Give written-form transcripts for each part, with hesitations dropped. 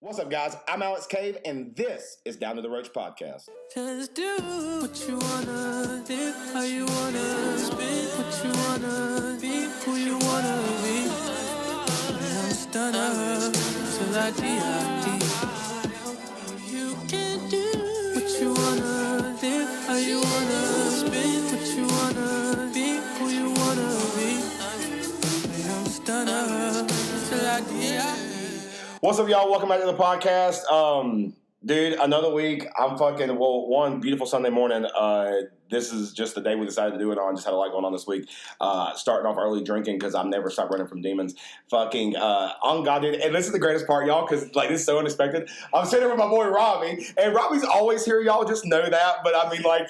What's up, guys? I'm Alex Cave, and this is Down to the Roach Podcast. Just do what you wanna, live how you wanna, spin what you wanna, be who you wanna be. I'm stunner, till I D.I.D. You can do what you wanna, live how you wanna, spin what you wanna, be who you wanna be. I'm stunner, till I D.I.D. What's up, y'all? Welcome back to the podcast. Dude, another week. One beautiful Sunday morning. This is just the day we decided to do it on. Just had a lot going on this week. Starting off early drinking because I've never stopped running from demons. On God, dude. And this is the greatest part, y'all, because this is so unexpected. I'm sitting with my boy Robbie, and Robbie's always here, y'all. Just know that. But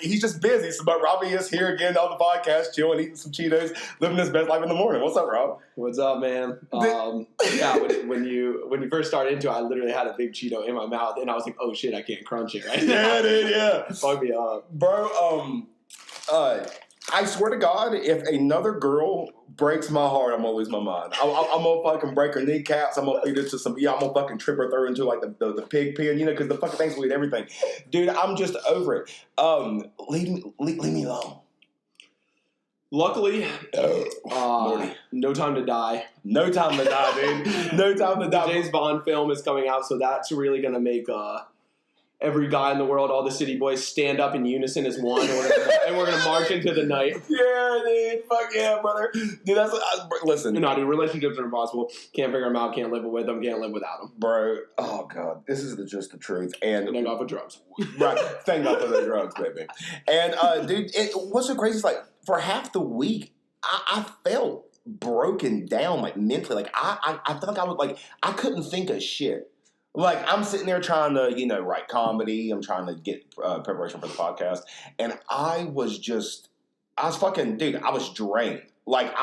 he's just busy. But Robbie is here again on the podcast, chilling, eating some Cheetos, living his best life in the morning. What's up, Rob? What's up, man? When you first started into it, I literally had a big Cheeto in my mouth, and I was like, oh shit, I can't crunch it right now. Yeah, dude, yeah. Fuck me up. Bro, I swear to God, if another girl breaks my heart, I'm gonna lose my mind. I'm gonna fucking break her kneecaps. I'm gonna feed her to some. I'm gonna fucking trip her through into like the pig pen, because the fucking things will eat everything. Dude, I'm just over it. Leave me alone. Luckily, No Time to Die. No Time to Die, dude. No Time to Die. The James Bond film is coming out, so that's really gonna make every guy in the world, all the city boys, stand up in unison as one, and we're gonna march into the night. Yeah, dude. Fuck yeah, brother. Dude, listen. No, dude, relationships are impossible. Can't figure them out. Can't live with them. Can't live without them. Bro, oh God, this is just the truth. And thank God for drugs. Right, thank God for the drugs, baby. And dude, what's so crazy is for half the week, I felt broken down, mentally. I felt like I couldn't think of shit. I'm sitting there trying to, write comedy. I'm trying to get preparation for the podcast. And I was drained. I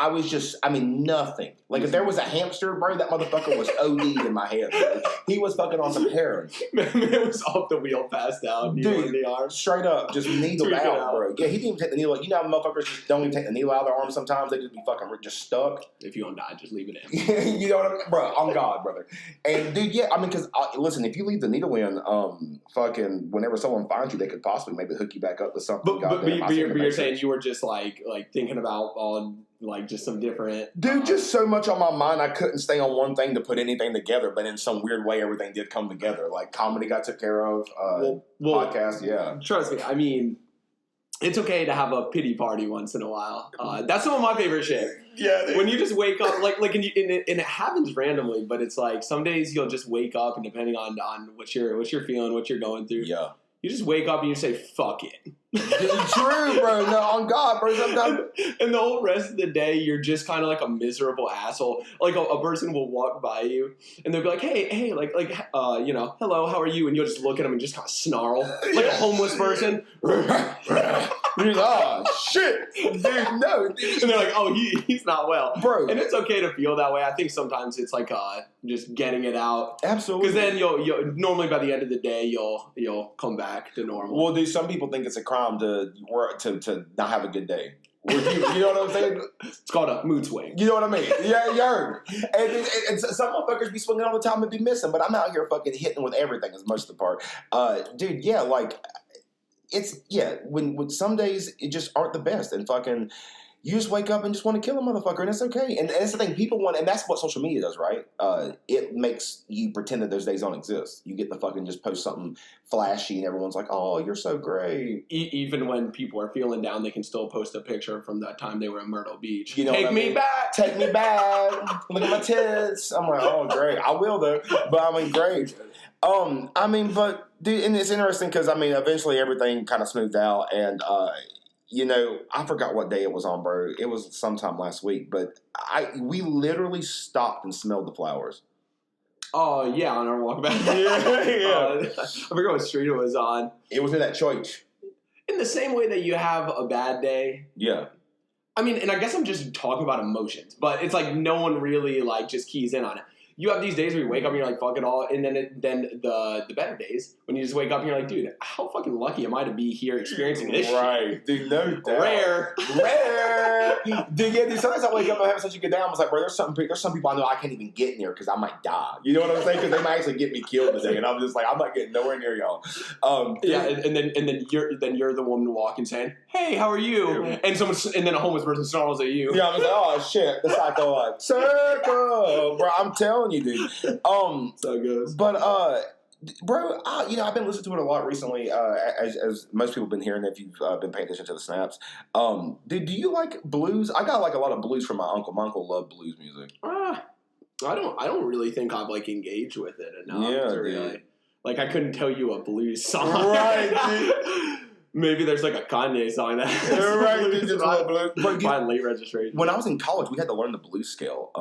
was nothing. If there was a hamster, bro, that motherfucker was OD'd in my head. Bro. He was fucking on some heroin. Man was off the wheel, passed out. Dude, in the arm. Straight up, just needled out, bro. Yeah, he didn't even take the needle. You know how motherfuckers just don't even take the needle out of their arm sometimes? They just be fucking just stuck. If you don't die, just leave it in. You know what I mean? Bro, on God, brother. And, dude, yeah, because, listen, if you leave the needle in, whenever someone finds you, they could possibly maybe hook you back up with something. But you're saying you were just, thinking about all... just some different... Dude, just so much on my mind, I couldn't stay on one thing to put anything together, but in some weird way, everything did come together. Comedy got took care of, podcast, yeah. Trust me, it's okay to have a pity party once in a while. That's some of my favorite shit. Yeah, dude. When you just wake up, and it happens randomly, but it's some days you'll just wake up, and depending on what you're feeling, what you're going through, yeah. You just wake up and you say, fuck it. True, bro. No, on God, bro. Sometimes. And the whole rest of the day, you're just kind of like a miserable asshole. A person will walk by you and they'll be like, hey, hello, how are you? And you'll just look at them and just kind of snarl like a homeless person. Oh, shit. Dude, no. And they're like, oh, he's not well. Bro. And it's okay to feel that way. I think sometimes it's just getting it out. Absolutely. Because then you'll normally by the end of the day, you'll come back to normal. Well, dude, some people think it's a crime to not have a good day. You know what I'm saying? It's called a mood swing. You know what I mean? Yeah, you heard. And some motherfuckers be swinging all the time and be missing, but I'm out here fucking hitting with everything is most of the part. Dude, yeah, when some days it just aren't the best, and fucking you just wake up and just want to kill a motherfucker, and it's okay. And that's the thing, people want, and that's what social media does, right? It makes you pretend that those days don't exist. You get to fucking just post something flashy, and everyone's like, "Oh, you're so great." Even when people are feeling down, they can still post a picture from that time they were in Myrtle Beach. Take me back. Take me back. Look at my tits. I'm like, oh, great. I will though, but great. But dude, and it's interesting because eventually everything kind of smoothed out, and I forgot what day it was on, bro. It was sometime last week, but we literally stopped and smelled the flowers. Oh, yeah, on our walk back. Yeah. I forgot what street it was on. It was in that church. In the same way that you have a bad day. Yeah. And I guess I'm just talking about emotions, but it's no one really just keys in on it. you have these days where you wake up and you're like, fuck it all. And then the better days when you just wake up and you're like, dude, how fucking lucky am I to be here experiencing this right, dude, no doubt. Rare. Dude, yeah, dude, sometimes I wake up and I'm having such a good day. I was like, bro, there's some people I know I can't even get near because I might die. You know what I'm saying? Because they might actually get me killed today. And I'm just like, I'm not getting nowhere near y'all. Yeah, and then you're the woman walking saying, hey, how are you? And then a homeless person snarls at you. Yeah, I was like, oh shit, the psycho like circle, bro. I'm telling you, dude. So it goes. But bro, I've been listening to it a lot recently. As most people have been hearing, if you've been paying attention to the snaps. Dude, do you like blues? I got like a lot of blues from my uncle. My uncle loved blues music. I don't really think I've like engaged with it enough. Yeah, to really, like I couldn't tell you a blues song. Right, dude. Maybe there's like a Kanye song that Right, late registration. When I was in college, we had to learn the blues scale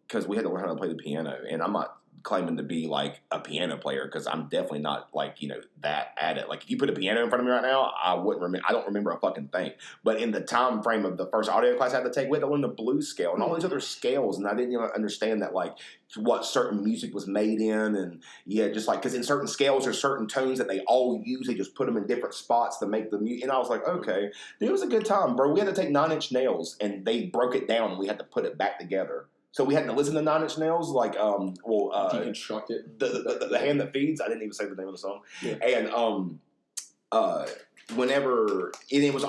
because we had to learn how to play the piano. And I'm not claiming to be like a piano player because I'm definitely not like, that at it. Like if you put a piano in front of me right now, I don't remember a fucking thing. But in the time frame of the first audio class I had to take, we had to learn the blues scale and all these other scales. And I didn't even understand that like what certain music was made in. And just like, because in certain scales there's certain tones that they all use. They just put them in different spots to make the music. And I was like, okay, dude, it was a good time, bro. We had to take 9 Inch Nails and they broke it down and we had to put it back together. So we had to listen to 9 Inch Nails, like, deconstruct it. The Hand That Feeds. I didn't even say the name of the song. Yeah. And whenever it was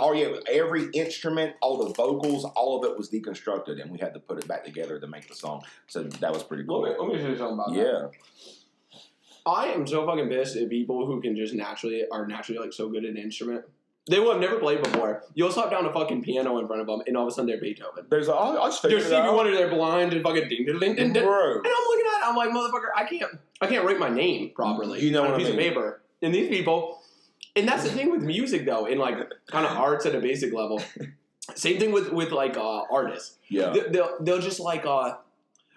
every instrument, all the vocals, all of it was deconstructed, and we had to put it back together to make the song. So that was pretty cool. Let me tell you something about that. Yeah. I am so fucking pissed at people who can just naturally like so good at an instrument. They will have never played before. You'll slap down a fucking piano in front of them, and all of a sudden they're Beethoven. There's I just figured Stevie Wonder, they're blind and fucking ding ding ding ding. Bro. And I'm looking at it, I'm like, motherfucker, I can't write my name properly. You know on what a piece of paper. And these people, and that's the thing with music though, in like kind of arts at a basic level. Same thing with like artists. Yeah. They'll just like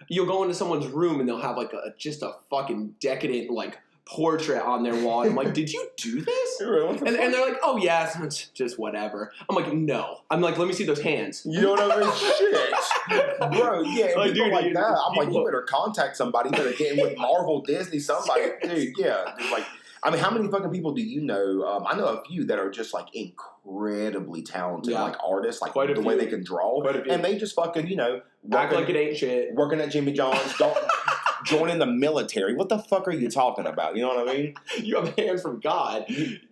you'll go into someone's room and they'll have like just a fucking decadent like portrait on their wall. I'm like, did you do this? And they're like, oh yeah, it's just whatever. I'm like, no. I'm like, let me see those hands. You know what I mean? Shit. Bro, yeah, Like, people dude, like that. I'm like, people- you better contact somebody. You better get in with Marvel, Disney, somebody. Dude, yeah. Dude, like, I mean, how many fucking people do you know? I know a few that are just like incredibly talented, like artists, like the way they can draw. And they just fucking, act like it ain't shit. Working at Jimmy John's, joining the military. What the fuck are you talking about? You know what I mean? You have hands from God.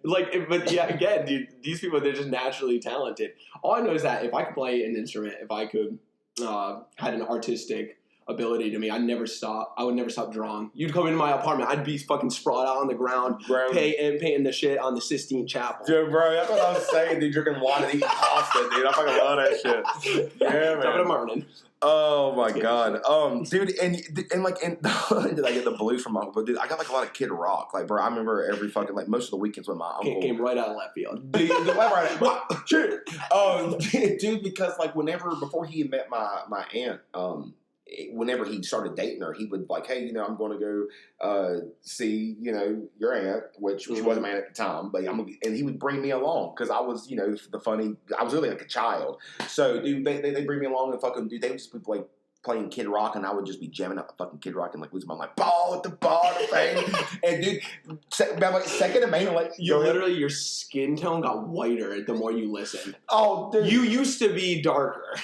Like, but yeah, again, dude, these people, they're just naturally talented. All I know is that if I could play an instrument, if I could had an artistic ability to me, I would never stop drawing. You'd come into my apartment, I'd be fucking sprawled out on the ground, painting the shit on the Sistine Chapel. Dude, bro, that's what I was saying, dude. Drinking wine and eating pasta, dude. I fucking love that shit. Yeah, man. Top of the morning. Oh my god, dude, and did I get the blues from my uncle? But dude, I got like a lot of Kid Rock, like bro. I remember every fucking like most of the weekends with my uncle came right out of left field. Dude, because like before he met my aunt, whenever he started dating her, he would like, hey, I'm going to go see, your aunt, which she wasn't my aunt at the time, but and he would bring me along because I was, I was really like a child. So, dude, they bring me along and fucking, dude, they would just be like playing Kid Rock, and I would just be jamming out the fucking Kid Rock and like losing my mind, ball at the bar thing. And dude, second and main, like your skin tone got whiter the more you listened. Oh, dude, you used to be darker,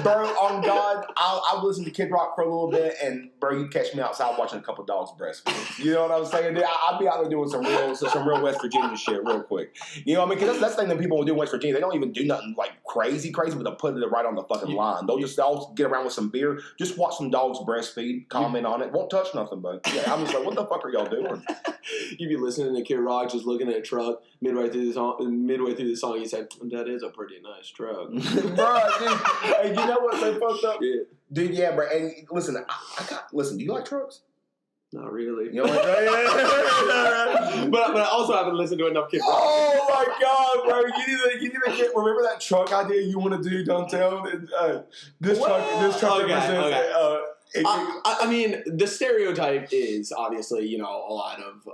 bro. On God, I would listen to Kid Rock for a little bit, and bro, you catch me outside watching a couple dogs breastfeed. You know what I'm saying? Dude, I'd be out there doing some real West Virginia shit real quick. You know what I mean? Because that's the thing that people will do in West Virginia. They don't even do nothing like crazy, but they'll put it right on the fucking line. They'll get around with some beer. Just watch some dogs breastfeed, comment on it. Won't touch nothing, but yeah, I'm just like, what the fuck are y'all doing? You be listening to Kid Rock, just looking at a truck. Midway through the song, he said, "That is a pretty nice truck." Bro, dude, hey, you know what's so fucked up? Yeah. Dude, yeah, bro. And listen, listen. Do you like trucks? Not really. You know what I'm but I also haven't listened to enough Kid Rock. Oh my god, bro! You need to get. Remember that truck idea you want to do? Don't tell. This truck represents. I mean, the stereotype is obviously, a lot of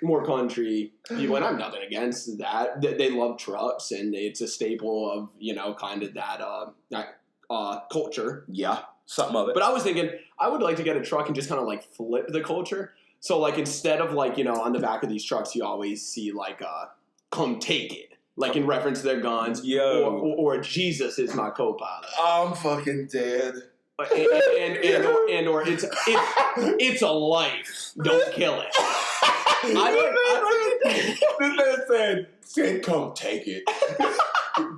more country people, and I'm nothing against that. They love trucks, and it's a staple of, kind of that culture. Yeah. something of it. But I was thinking, I would like to get a truck and just kind of like flip the culture. So like instead of like, on the back of these trucks, you always see like, come take it. Like in reference to their guns. Yo. Or Jesus is my co-pilot. I'm fucking dead. Or it's a life. Don't kill it. This man said, come take it.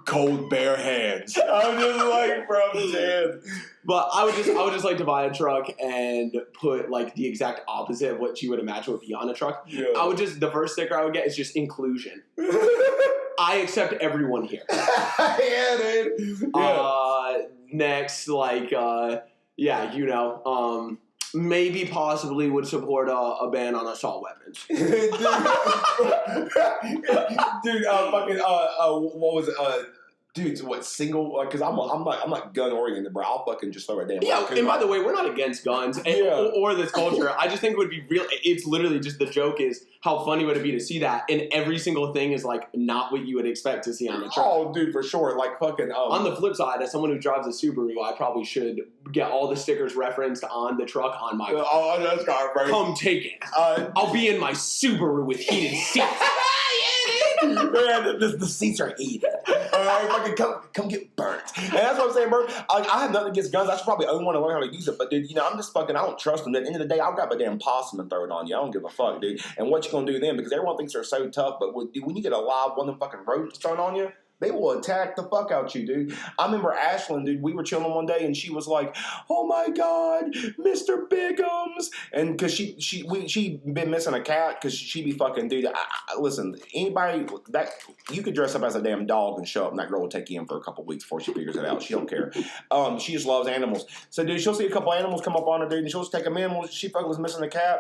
Cold bare hands. I'm just like, bro, I'm dead. But I would just like to buy a truck and put like the exact opposite of what you would imagine would be on a truck. Yeah. The first sticker I would get is just inclusion. I accept everyone here. Yeah, dude. Yeah. Next, like, maybe possibly would support a ban on assault weapons. Dude, what was it? Dude, what single? Because I'm not gun oriented, bro. I'll fucking just throw a damn. Yeah, and by the way, we're not against guns or this culture. I just think it would be real. It's literally just the joke is how funny would it be to see that, and every single thing is like not what you would expect to see on the truck. Oh, dude, for sure. Like fucking. On the flip side, as someone who drives a Subaru, I probably should get all the stickers referenced on the truck on my car. Oh, that's got right. Come take it. I'll be in my Subaru with heated seats. Man, the seats are heated. Fucking come get burnt. And that's what I'm saying, bro. Like, I have nothing against guns. I should probably only want to learn how to use it. But, dude, I'm just fucking, I don't trust them. At the end of the day, I'll grab a damn possum and throw it on you. I don't give a fuck, dude. And what you gonna do then? Because everyone thinks they're so tough. But when you get a live one of them fucking rodents thrown on you, they will attack the fuck out you, dude. I remember Ashlyn, dude, we were chilling one day and she was like, oh my God, Mr. Biggums. And because she been missing a cat because she be fucking, dude. Listen, anybody that you could dress up as a damn dog and show up and that girl will take you in for a couple weeks before she figures it out. She don't care. She just loves animals. So, dude, she'll see a couple animals come up on her, dude, and she'll just take them in. Well, she fucking was missing a cat.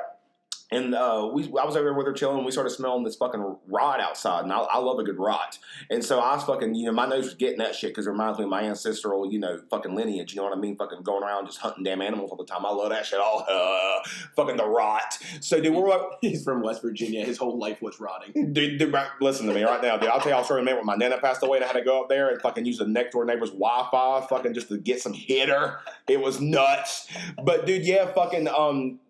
And I was over there with her chilling, and we started smelling this fucking rot outside, and I love a good rot. And so I was fucking, my nose was getting that shit because it reminds me of my ancestral, fucking lineage, you know what I mean? Fucking going around just hunting damn animals all the time. I love that shit. Fucking the rot. So, dude, we're like... He's from West Virginia. His whole life was rotting. Dude, listen to me right now, dude. I'll tell you, I was sorry, man, when my nana passed away and I had to go up there and fucking use the next door neighbor's Wi-Fi fucking just to get some hitter. It was nuts. But, dude, yeah, fucking...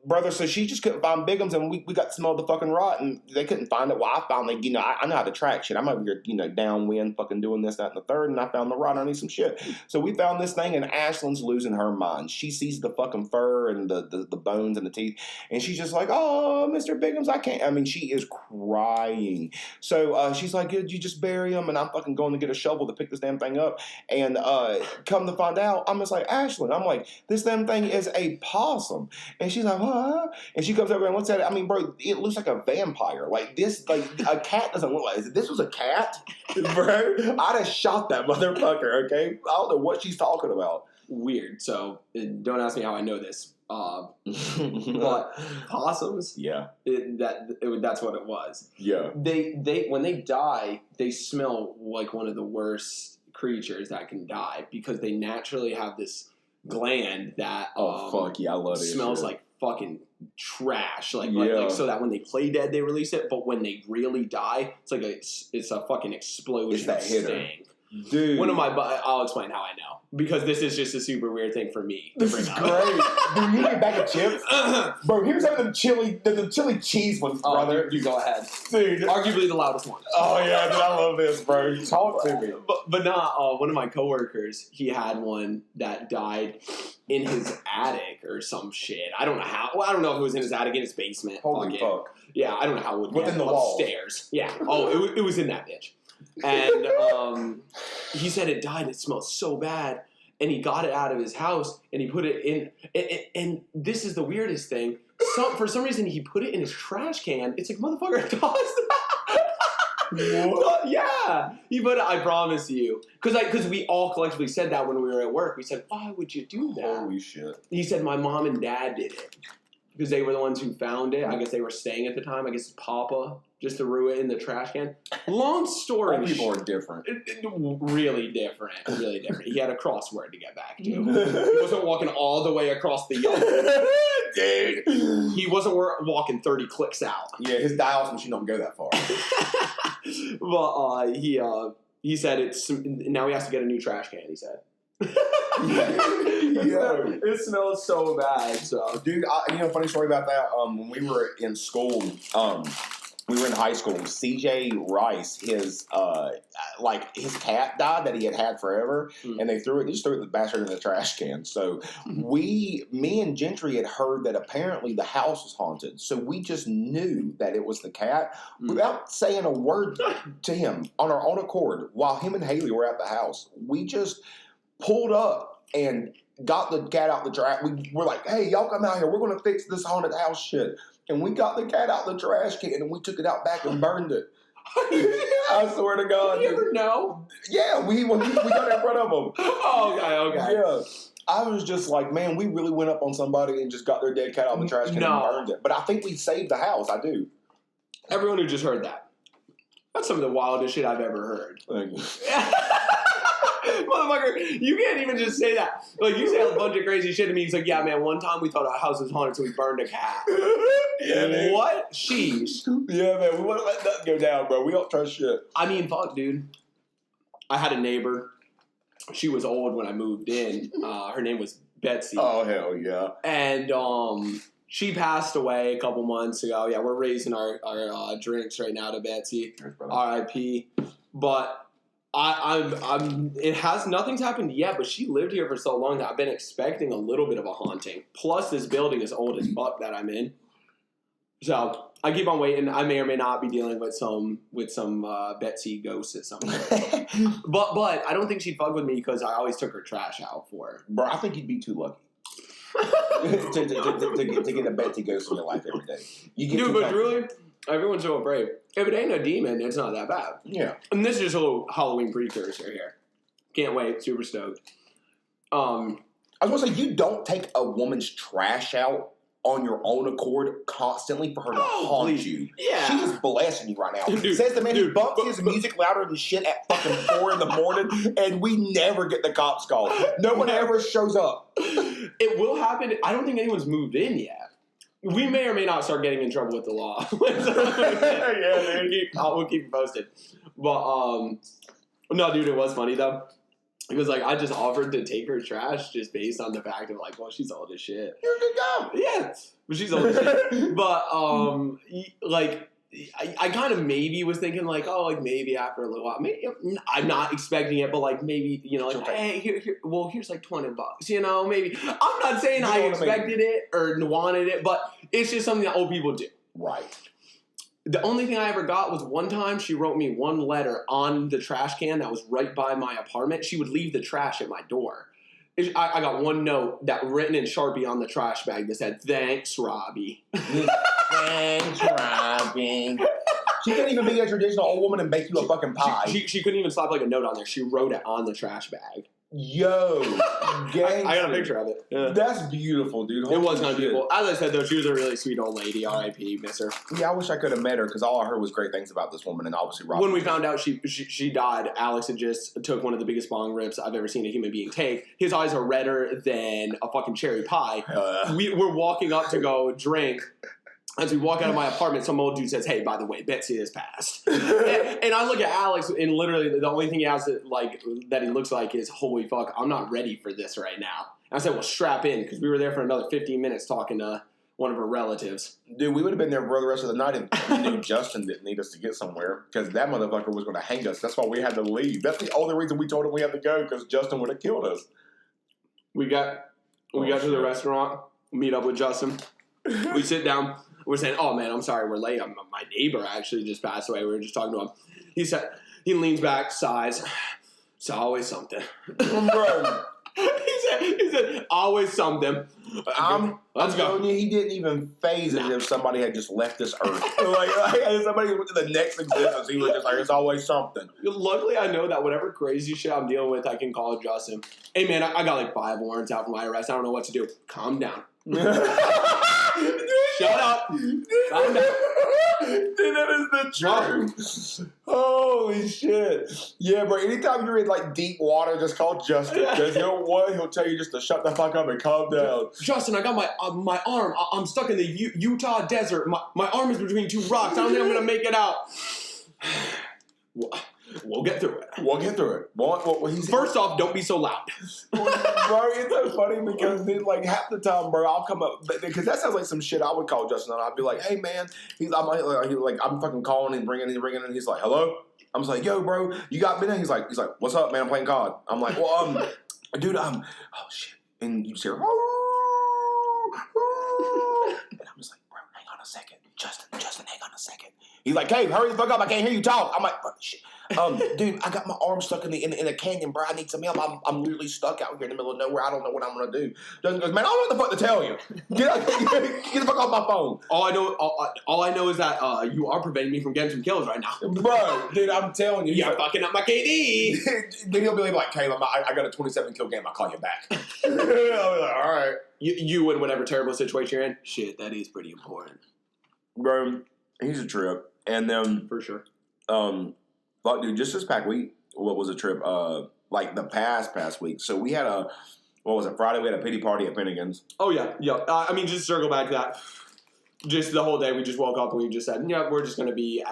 brother, so she just couldn't find Biggums, and we got to smell the fucking rot, and they couldn't find it. Well, I found, like, I know how to track shit. I'm over here, downwind, fucking doing this, that, and the third, and I found the rot underneath some shit. So we found this thing, and Ashlyn's losing her mind. She sees the fucking fur and the bones and the teeth, and she's just like, oh, Mr. Biggums, I can't. I mean, she is crying. So she's like, did you just bury him? And I'm fucking going to get a shovel to pick this damn thing up, and come to find out, I'm just like, Ashlyn, I'm like, this damn thing is a possum. And she's like, what? And she comes over and looks at it. I mean, bro, it looks like a vampire. Like this, like a cat doesn't look like this. If this was a cat, bro, I'd have shot that motherfucker. Okay, I don't know what she's talking about. Weird. So don't ask me how I know this. But possums, yeah, that's what it was. Yeah, they when they die, they smell like one of the worst creatures that can die because they naturally have this gland that fuck yeah, I love it. Smells like fucking trash, like so that when they play dead they release it, but when they really die, it's a fucking explosion. It's that hitter. Stank. Dude, I'll explain how I know because this is just a super weird thing for me. This is great. Dude, you need a bag of chips, bro. Here's some of them chili cheese ones, brother. You go ahead, dude. Arguably the loudest one. Oh yeah, dude, I love this, bro. Talk to me. But not one of my coworkers. He had one that died in his attic or some shit. I don't know how. Well, I don't know if it was in his attic, in his basement. Holy fuck. Yeah, I don't know how it would within the wall upstairs. Yeah. Oh, it was in that bitch. And he said it died. It smelled so bad, and he got it out of his house and he put it in. And this is the weirdest thing. For some reason, he put it in his trash can. It's like, motherfucker, toss that. Yeah, he put it. I promise you, because we all collectively said that when we were at work. We said, why would you do that? Holy shit. He said, my mom and dad did it because they were the ones who found it. I guess they were staying at the time. I guess Papa just threw it in the trash can. Long story. All people are different. Really different. Really different. He had a crossword to get back to. He wasn't walking all the way across the yard. Dude. He wasn't walking 30 clicks out. Yeah, his dialysis machine don't go that far. But he said it's now he has to get a new trash can. He said. It smells so bad. So, dude, funny story about that. When we were in school, we were in high school. CJ Rice, his cat died that he had forever, and they just threw the bastard in the trash can. So me and Gentry had heard that apparently the house was haunted. So we just knew that it was the cat without saying a word to him on our own accord. While him and Haley were at the house, we just pulled up and got the cat out the trash. We were like, "Hey, y'all come out here. We're going to fix this haunted house shit." And we got the cat out the trash can and we took it out back and burned it. I swear to God. You ever know? Yeah, we got in front of them. Oh, okay. Yeah. I was just like, man, we really went up on somebody and just got their dead cat out the trash can and burned it. But I think we saved the house. I do. Everyone who just heard that. That's some of the wildest shit I've ever heard. Thank you. Motherfucker, you can't even just say that. Like, you say a bunch of crazy shit to me. He's like, yeah, man, one time we thought our house was haunted, so we burned a cat. Yeah, man. What? Sheesh. Yeah, man, we want to let nothing go down, bro. We don't trust shit. I mean, fuck, dude. I had a neighbor. She was old when I moved in. Her name was Betsy. Oh, hell yeah. And she passed away a couple months ago. Yeah, we're raising our drinks right now to Betsy. R.I.P. But nothing's happened yet, but she lived here for so long that I've been expecting a little bit of a haunting. Plus, this building is old as fuck that I'm in. So I keep on waiting. I may or may not be dealing with some Betsy ghosts at some point. but I don't think she'd fuck with me because I always took her trash out for her. Bro, I think you'd be too lucky. to get a Betsy ghost in your life every day. Dude, but really, everyone's so afraid. If it ain't a demon, it's not that bad. Yeah. And this is just a little Halloween precursor here. Can't wait. Super stoked. I was going to say, you don't take a woman's trash out on your own accord constantly for her to haunt you. Yeah. She is blessing you right now. Dude, Says the man who bumps his music louder than shit at fucking 4 in the morning, and we never get the cops called. No one ever shows up. It will happen. I don't think anyone's moved in yet. We may or may not start getting in trouble with the law. Yeah, man. We'll keep you posted. But, no, dude, it was funny, though. Because, like, I just offered to take her trash just based on the fact of, like, well, she's old as shit. You're a good guy. Yeah. But she's old as shit. But, like, I kind of maybe was thinking, like, oh, like, maybe after a little while. Maybe, I'm not expecting it, but, like, maybe, you know, like, hey, here's, like, $20, you know, maybe. I'm not saying I expected it or wanted it, but it's just something that old people do. Right. The only thing I ever got was one time she wrote me one letter on the trash can that was right by my apartment. She would leave the trash at my door. I got one note that written in Sharpie on the trash bag that said, "Thanks, Robbie." Thanks, Robbie. She couldn't even be a traditional old woman and bake you a fucking pie. She couldn't even slap like a note on there. She wrote it on the trash bag. Yo, I got a picture of it. Yeah. That's beautiful, dude. It was kind of beautiful. As I said, though, she was a really sweet old lady. R.I.P. Miss her. Yeah, I wish I could have met her because all I heard was great things about this woman, and obviously Robbie. When we found out she died, Alex had just took one of the biggest bong rips I've ever seen a human being take. His eyes are redder than a fucking cherry pie. We're walking up to go drink. As we walk out of my apartment, some old dude says, "Hey, by the way, Betsy has passed." and I look at Alex, and literally the only thing he has that he looks like is, "Holy fuck, I'm not ready for this right now." And I said, "Well, strap in," because we were there for another 15 minutes talking to one of her relatives. Dude, we would have been there for the rest of the night if we knew Justin didn't need us to get somewhere, because that motherfucker was going to hang us. That's why we had to leave. That's the only reason we told him we had to go, because Justin would have killed us. We got to the restaurant, meet up with Justin. We sit down. We're saying, "Oh, man, I'm sorry we're late. My neighbor actually just passed away." We were just talking to him. He leans back, sighs. "It's always something." Bro. he said, "Always something." I'm telling you, he didn't even phase as if somebody had just left this earth. like somebody went to the next existence. He was just like, "It's always something." Luckily, I know that whatever crazy shit I'm dealing with, I can call Justin. "Hey, man, I got like 5 warrants out for my arrest. I don't know what to do." "Calm down." Shut up. Calm down. Dude, that is the truth. Holy shit. Yeah, bro. Anytime you're in like deep water, just call Justin. Because he'll tell you just to shut the fuck up and calm down. "Justin, I got my arm. I'm stuck in the Utah desert. My arm is between 2 rocks. I don't think I'm gonna make it out." We'll get through it. We'll get through it. Well, First off, don't be so loud. Bro, it's so funny because then, like, half the time, bro, I'll come up because that sounds like some shit I would call Justin, and I'd be like, "Hey, man," I'm fucking calling and ringing, and he's like, "Hello." I'm just like, "Yo, bro, you got me?" He's like, "What's up, man? I'm playing COD." I'm like, "Well, dude, oh shit," and you just hear, "Oh," and I'm just like, "Bro, hang on a second, Justin, hang on a second." He's like, "Hey, hurry the fuck up! I can't hear you talk." I'm like, "Bro, shit." Dude, I got my arm stuck in a canyon, bro. I need some help. I'm literally stuck out here in the middle of nowhere. I don't know what I'm gonna do. Justin goes, "Man, I don't know what the fuck to tell you. Get the fuck off my phone." All I know is that you are preventing me from getting some kills right now, Bro. Dude, I'm telling you, you're fucking up my KD. Then he'll be like, "Caleb, I got a 27 kill game. I'll call you back." I'll be like, "All right." You in whatever terrible situation you're in. Shit, that is pretty important, bro. He's a trip, and then for sure. Like, dude, just this past week, what was a trip? Like the past week. So we had Friday? We had a pity party at Finnegan's. Oh yeah. I mean, just circle back to that. Just the whole day, we just woke up and we just said, "Yeah, we're just gonna be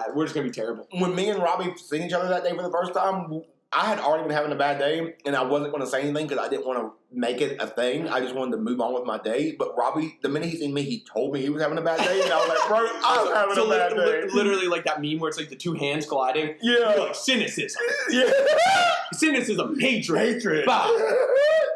terrible." When me and Robbie seen each other that day for the first time, I had already been having a bad day, and I wasn't going to say anything because I didn't want to make it a thing. I just wanted to move on with my day. But Robbie, the minute he seen me, he told me he was having a bad day, and I was like, "Bro, I'm having a bad day." Literally, like that meme where it's like the two hands colliding. Yeah, you're like cynicism. Yeah, cynicism, hatred.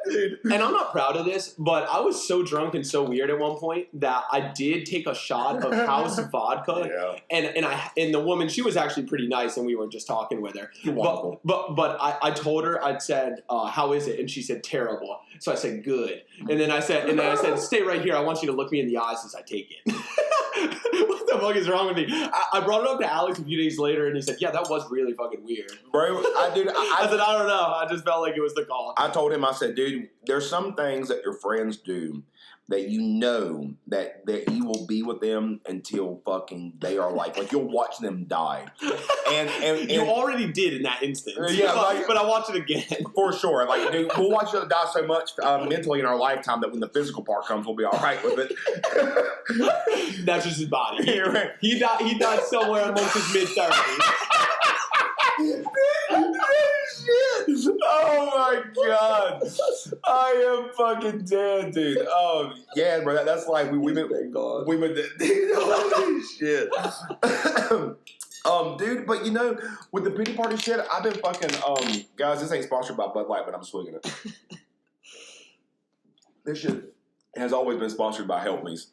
Dude. And I'm not proud of this, but I was so drunk and so weird at one point that I did take a shot of house vodka, and the woman, she was actually pretty nice, and we were just talking with her. But I told her, I said, "How is it?" And she said, "Terrible." So I said, "Good." And then I said, "Stay right here. I want you to look me in the eyes as I take it." What the fuck is wrong with me? I brought it up to Alex a few days later, and he said, "Yeah, that was really fucking weird." Bro, I said, "I don't know. I just felt like it was the call." I told him, I said, "Dude, there's some things that your friends do that you know that you will be with them until fucking they are like you'll watch them die." And you already did in that instance. Yeah, but I watch it again. For sure. Like, dude, we'll watch each other die so much mentally in our lifetime that when the physical part comes, we'll be all right with it. That's just his body. He died somewhere amongst his mid-30s. Shit. Oh my god. I am fucking dead, dude. Oh yeah, bro. That's like we've been holy shit. Dude, but with the pity party shit, I've been fucking guys, this ain't sponsored by Bud Light, but I'm swinging it. This shit has always been sponsored by Help Me's.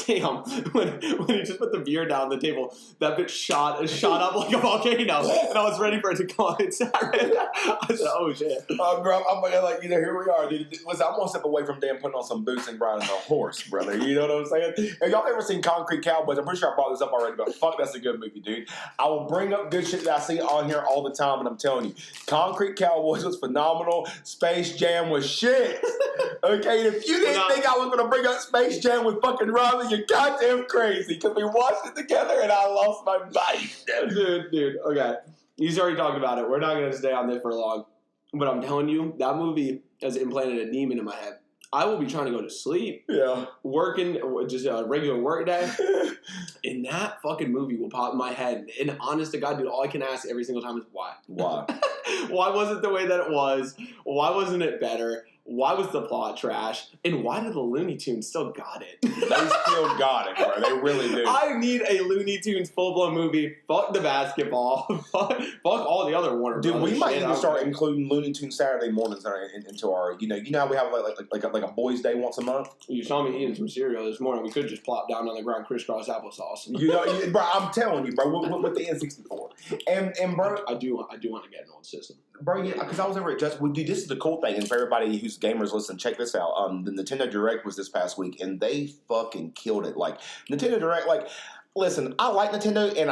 Damn, when he just put the beer down the table, that bitch shot up like a volcano, and I was ready for it to go inside. I said, "Oh shit." Bro, I'm like, here we are, dude. Listen, I'm one step away from damn putting on some boots and riding a horse, brother. You know what I'm saying? Have y'all ever seen Concrete Cowboys? I'm pretty sure I brought this up already, but fuck, that's a good movie, dude. I will bring up good shit that I see on here all the time, and I'm telling you, Concrete Cowboys was phenomenal. Space Jam was shit. Okay, and if you didn't think I was going to bring up Space Jam with fucking Robbie, you're goddamn crazy, because we watched it together and I lost my mind. Dude, okay. He's already talked about it. We're not going to stay on this for long. But I'm telling you, that movie has implanted a demon in my head. I will be trying to go to sleep. Yeah. Working, just a regular work day. And that fucking movie will pop in my head. And honest to God, dude, all I can ask every single time is why? Why? Why was it the way that it was? Why wasn't it better? Why was the plot trash? And why did the Looney Tunes still got it? They still got it, bro. They really do. I need a Looney Tunes full-blown movie. Fuck the basketball. Fuck all the other Warner Dude, Brothers we might even start like including Looney Tunes Saturday mornings into our, you know how we have like a boys' day once a month? You saw me eating some cereal this morning. We could just plop down on the ground crisscross applesauce. Bro, I'm telling you, bro, with the N64. And bro, I do want to get an old system. Bro, yeah, because I was over at dude, this is the cool thing, and for everybody who's gamers, listen, check this out. The Nintendo Direct was this past week, and they fucking killed it. Like, Nintendo Direct, like, listen, I like Nintendo, and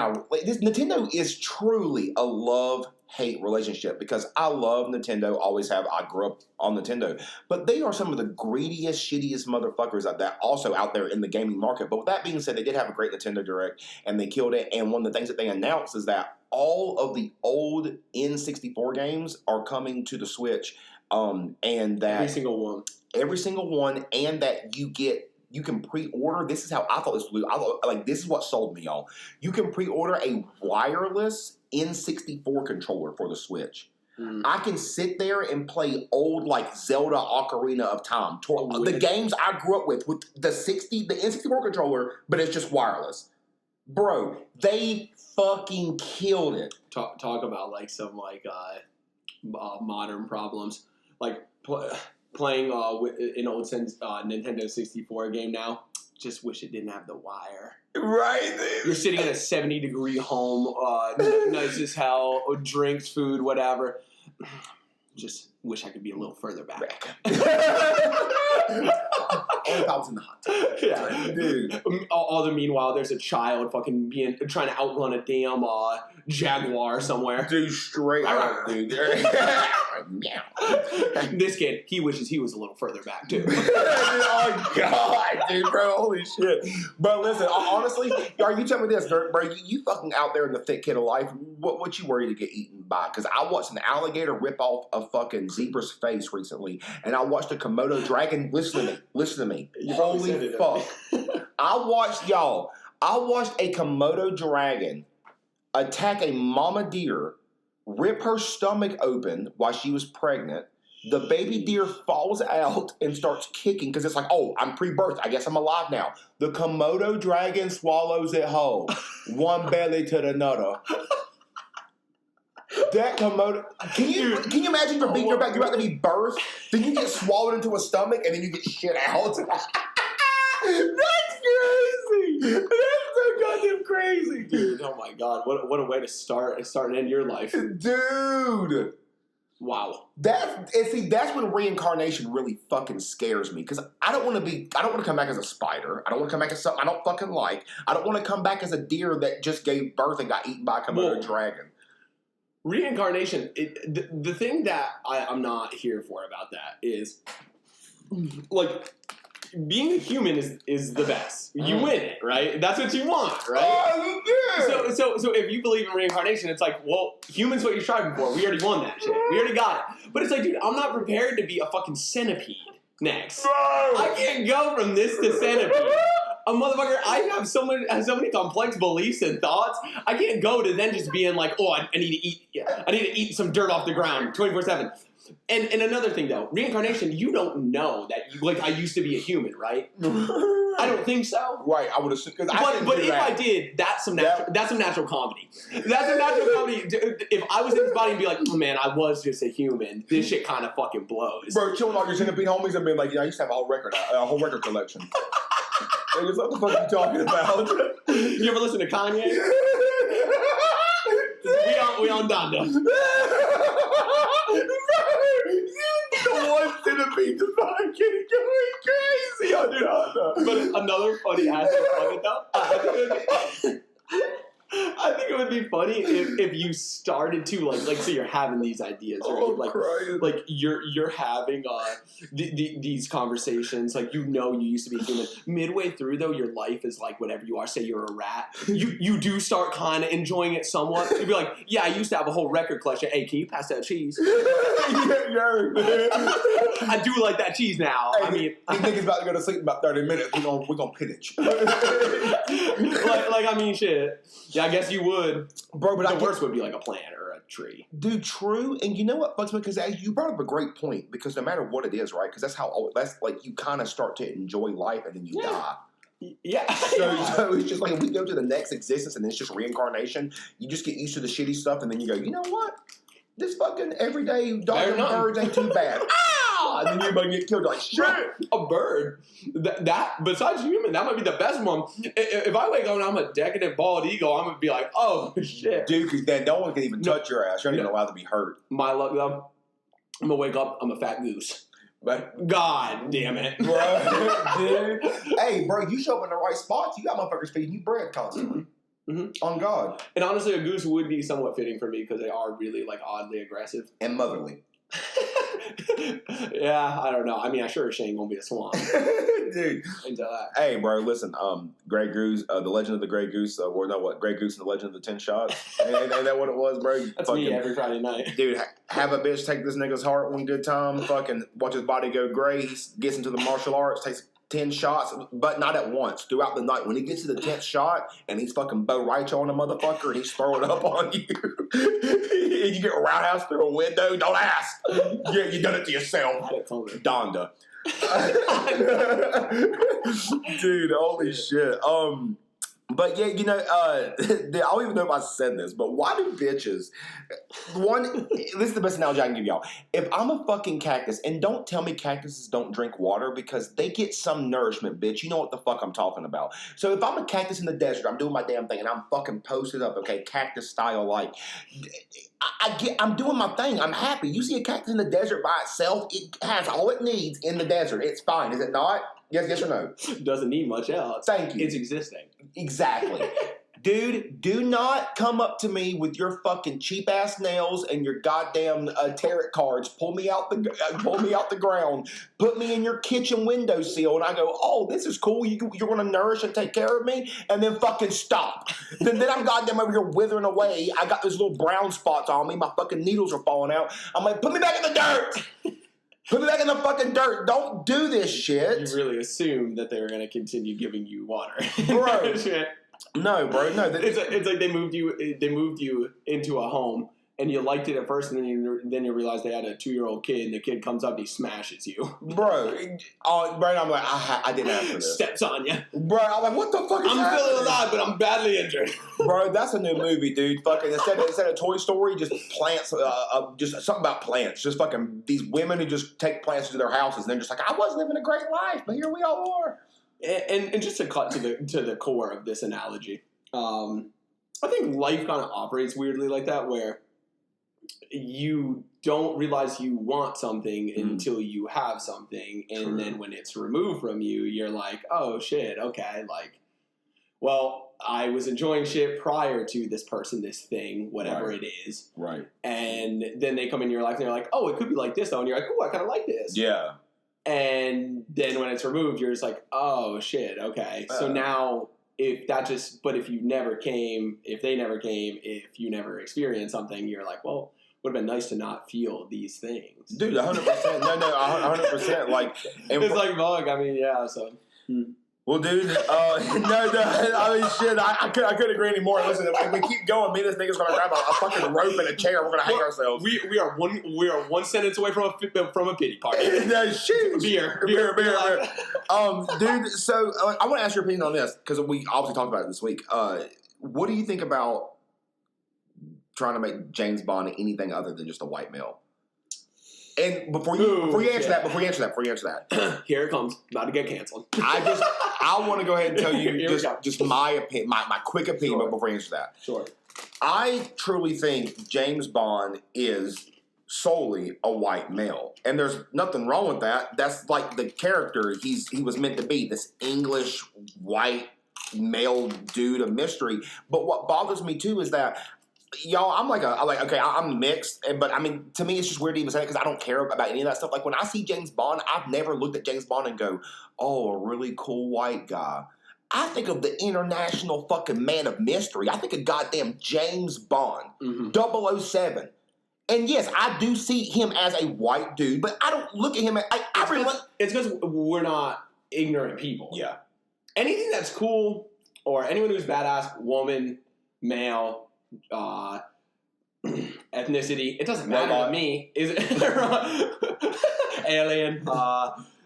Nintendo is truly a love-hate relationship, because I love Nintendo, always have. I grew up on Nintendo, but they are some of the greediest, shittiest motherfuckers that also out there in the gaming market. But with that being said, they did have a great Nintendo Direct, and they killed it, and one of the things that they announced is that all of the old N64 games are coming to the Switch, and that every single one, and that you get you can pre-order. This is how I thought this was. I thought, like, this is what sold me, y'all. You can pre-order a wireless N64 controller for the Switch. I can sit there and play old, like, Zelda Ocarina of Time. The games I grew up with the N64 controller, but it's just wireless. Bro, they fucking killed it. Talk about, like, some, like, modern problems. Like, playing an old Nintendo 64 game now. Just wish it didn't have the wire. Right. You're sitting in a 70-degree home, nice as hell, drinks, food, whatever. Just wish I could be a little further back. And if I was in the hot tub. Yeah. Dude. All the meanwhile, there's a child fucking trying to outrun a damn jaguar somewhere. Dude, straight up, dude. This kid, he wishes he was a little further back, too. Oh, God, dude, bro. Holy shit. But listen, honestly, you tell me this, bro. You fucking out there in the thick kid of life, what you worried to get eaten by? Because I watched an alligator rip off a fucking zebra's face recently, and I watched a Komodo dragon. Listen to me. Holy fuck. I watched a Komodo dragon attack a mama deer, rip her stomach open while she was pregnant. The baby deer falls out and starts kicking because it's like, oh, I'm pre-birth. I guess I'm alive now. The Komodo dragon swallows it whole. One belly to the nutter. That Komodo. Can you imagine you're about to be birthed, then you get swallowed into a stomach, and then you get shit out? That's crazy. That's so goddamn crazy, dude. Oh my God, what a way to start and end your life, dude. Wow. That's when reincarnation really fucking scares me, because I don't want to come back as a spider. I don't want to come back as something I don't fucking like. I don't want to come back as a deer that just gave birth and got eaten by a Komodo dragon. Reincarnation, the thing that I'm not here for about that is, like, being a human is the best. You win it, right? That's what you want, right? Oh, yeah. So if you believe in reincarnation, it's like, well, humans what you're striving for. We already won that shit. We already got it. But it's like, dude, I'm not prepared to be a fucking centipede next. Bro. I can't go from this to centipede. A motherfucker, I have so many complex beliefs and thoughts. I can't go to then just being like, oh, I need to eat. I need to eat some dirt off the ground 24/7. And another thing though, reincarnation, you don't know that I used to be a human, right? I don't think so. Right, I would assume. But if I did, that's some natural comedy. That's some natural comedy. If I was in this body and be like, oh man, I was just a human. This shit kind of fucking blows. Bro, chilling all your centipede homies and being like, yeah, I used to have a whole record collection. Niggas, what the fuck are you talking about? You ever listen to Kanye? we on Donda. The one centipede just fucking going crazy on Donda. But another funny aspect of it though, I think it would be funny if you started to like so you're having these ideas, right? Like you're having these conversations, like you used to be human. Midway through though, your life is like whatever you are. Say you're a rat, you do start kind of enjoying it somewhat. You'd be like, yeah, I used to have a whole record collection. Hey, can you pass that cheese? I do like that cheese now. Hey, I mean, these niggas about to go to sleep in about 30 minutes. We're gonna pitch. I mean, shit. Yeah, I guess you would. Bro, but the worst would be like a plant or a tree. Dude, true. And you know what fucks me? Because you brought up a great point. Because no matter what it is, right? Because that's like you kind of start to enjoy life and then you die. Yeah. So it's just like if we go to the next existence and it's just reincarnation, you just get used to the shitty stuff and then you go, you know what? This fucking everyday dog and birds ain't too bad. And then you're about to get killed. Like, shit. A bird. That besides human, that might be the best one. If I wake up and I'm a decadent bald eagle, I'm going to be like, oh, shit. Dude, because then no one can even touch your ass. You're not even allowed to be hurt. My luck, though, I'm going to wake up, I'm a fat goose. But God damn it. Bro, dude. Hey, bro, you show up in the right spots. You got motherfuckers feeding you bread constantly. Mm-hmm. On God. And honestly, a goose would be somewhat fitting for me because they are really, like, oddly aggressive. And motherly. Yeah, I don't know. I mean, I sure as shit ain't gonna be a swan. Dude. Hey, bro, listen. Grey Goose, the Legend of the Grey Goose, Grey Goose and the Legend of the 10 Shots. Ain't that what it was, bro? That's me every Friday night. Dude, have a bitch take this nigga's heart one good time, fucking watch his body go gray, he gets into the martial arts, 10 shots, but not at once, throughout the night. When he gets to the 10th shot and he's fucking Bo Raicho on a motherfucker and he's throwing up on you, and you get roundhouse through a window, don't ask. Yeah, you done it to yourself. Donda. Dude, holy shit. But yeah, you know, I don't even know if I said this, but why do bitches, this is the best analogy I can give y'all. If I'm a fucking cactus, and don't tell me cactuses don't drink water because they get some nourishment, bitch. You know what the fuck I'm talking about. So if I'm a cactus in the desert, I'm doing my damn thing and I'm fucking posted up, okay, cactus style, like, I'm doing my thing. I'm happy. You see a cactus in the desert by itself, it has all it needs in the desert. It's fine, is it not? Yes or no? Doesn't need much else. Thank you. It's existing. Exactly. Dude, do not come up to me with your fucking cheap ass nails and your goddamn tarot cards. Pull me out the ground. Put me in your kitchen windowsill, and I go, oh, this is cool. You're going to nourish and take care of me, and then fucking stop. then I'm goddamn over here withering away. I got those little brown spots on me. My fucking needles are falling out. I'm like, put me back in the dirt. Put me back in the fucking dirt. Don't do this shit. You really assumed that they were going to continue giving you water. Bro. No, bro. No. It's like they moved you into a home, and you liked it at first, and then you realize they had a 2-year-old kid, and the kid comes up and he smashes you. Bro. I'm like, I didn't ask for this. Steps on you. Bro, I'm like, what the fuck is happening? I'm feeling alive, but I'm badly injured. Bro, that's a new movie, dude. Fucking instead of Toy Story, just plants, just something about plants. Just fucking these women who just take plants to their houses, and they're just like, I was living a great life, but here we all are. And just to cut to the core of this analogy, I think life kind of operates weirdly like that, where you don't realize you want something until you have something, and then when it's removed from you, you're like, oh shit, okay, like, well, I was enjoying shit prior to this person, this thing, whatever it is. Right. And then they come in your life and they're like, oh, it could be like this though, and you're like, oh, I kind of like this. Yeah. And then when it's removed, you're just like, oh shit, okay. So now if you never came, if they never came, if you never experienced something, you're like, well, would have been nice to not feel these things. Dude, 100%. No, 100%. Like, it's like bug. I mean, yeah, so. Well, dude, I mean, shit, I couldn't agree anymore. Listen, if we keep going, me and this nigga's gonna grab a fucking rope and a chair. We're gonna hang ourselves. We are one sentence away from a pity party. No, shit. Beer. Dude, so I want to ask your opinion on this because we obviously talked about it this week. What do you think about trying to make James Bond anything other than just a white male? And before you answer that, here it comes. About to get canceled. I want to go ahead and tell you just my opinion, my quick opinion, but before you answer that. Sure. I truly think James Bond is solely a white male, and there's nothing wrong with that. That's like the character he was meant to be, this English white male dude of mystery. But what bothers me too is that, y'all, I'm mixed, but I mean, to me, it's just weird to even say it because I don't care about any of that stuff. Like, when I see James Bond, I've never looked at James Bond and go, oh, a really cool white guy. I think of the international fucking man of mystery. I think of goddamn James Bond, 007. And yes, I do see him as a white dude, but I don't look at him as... It's because we're not ignorant people. Yeah. Anything that's cool, or anyone who's badass, woman, male... ethnicity, it doesn't matter to me. Is it alien,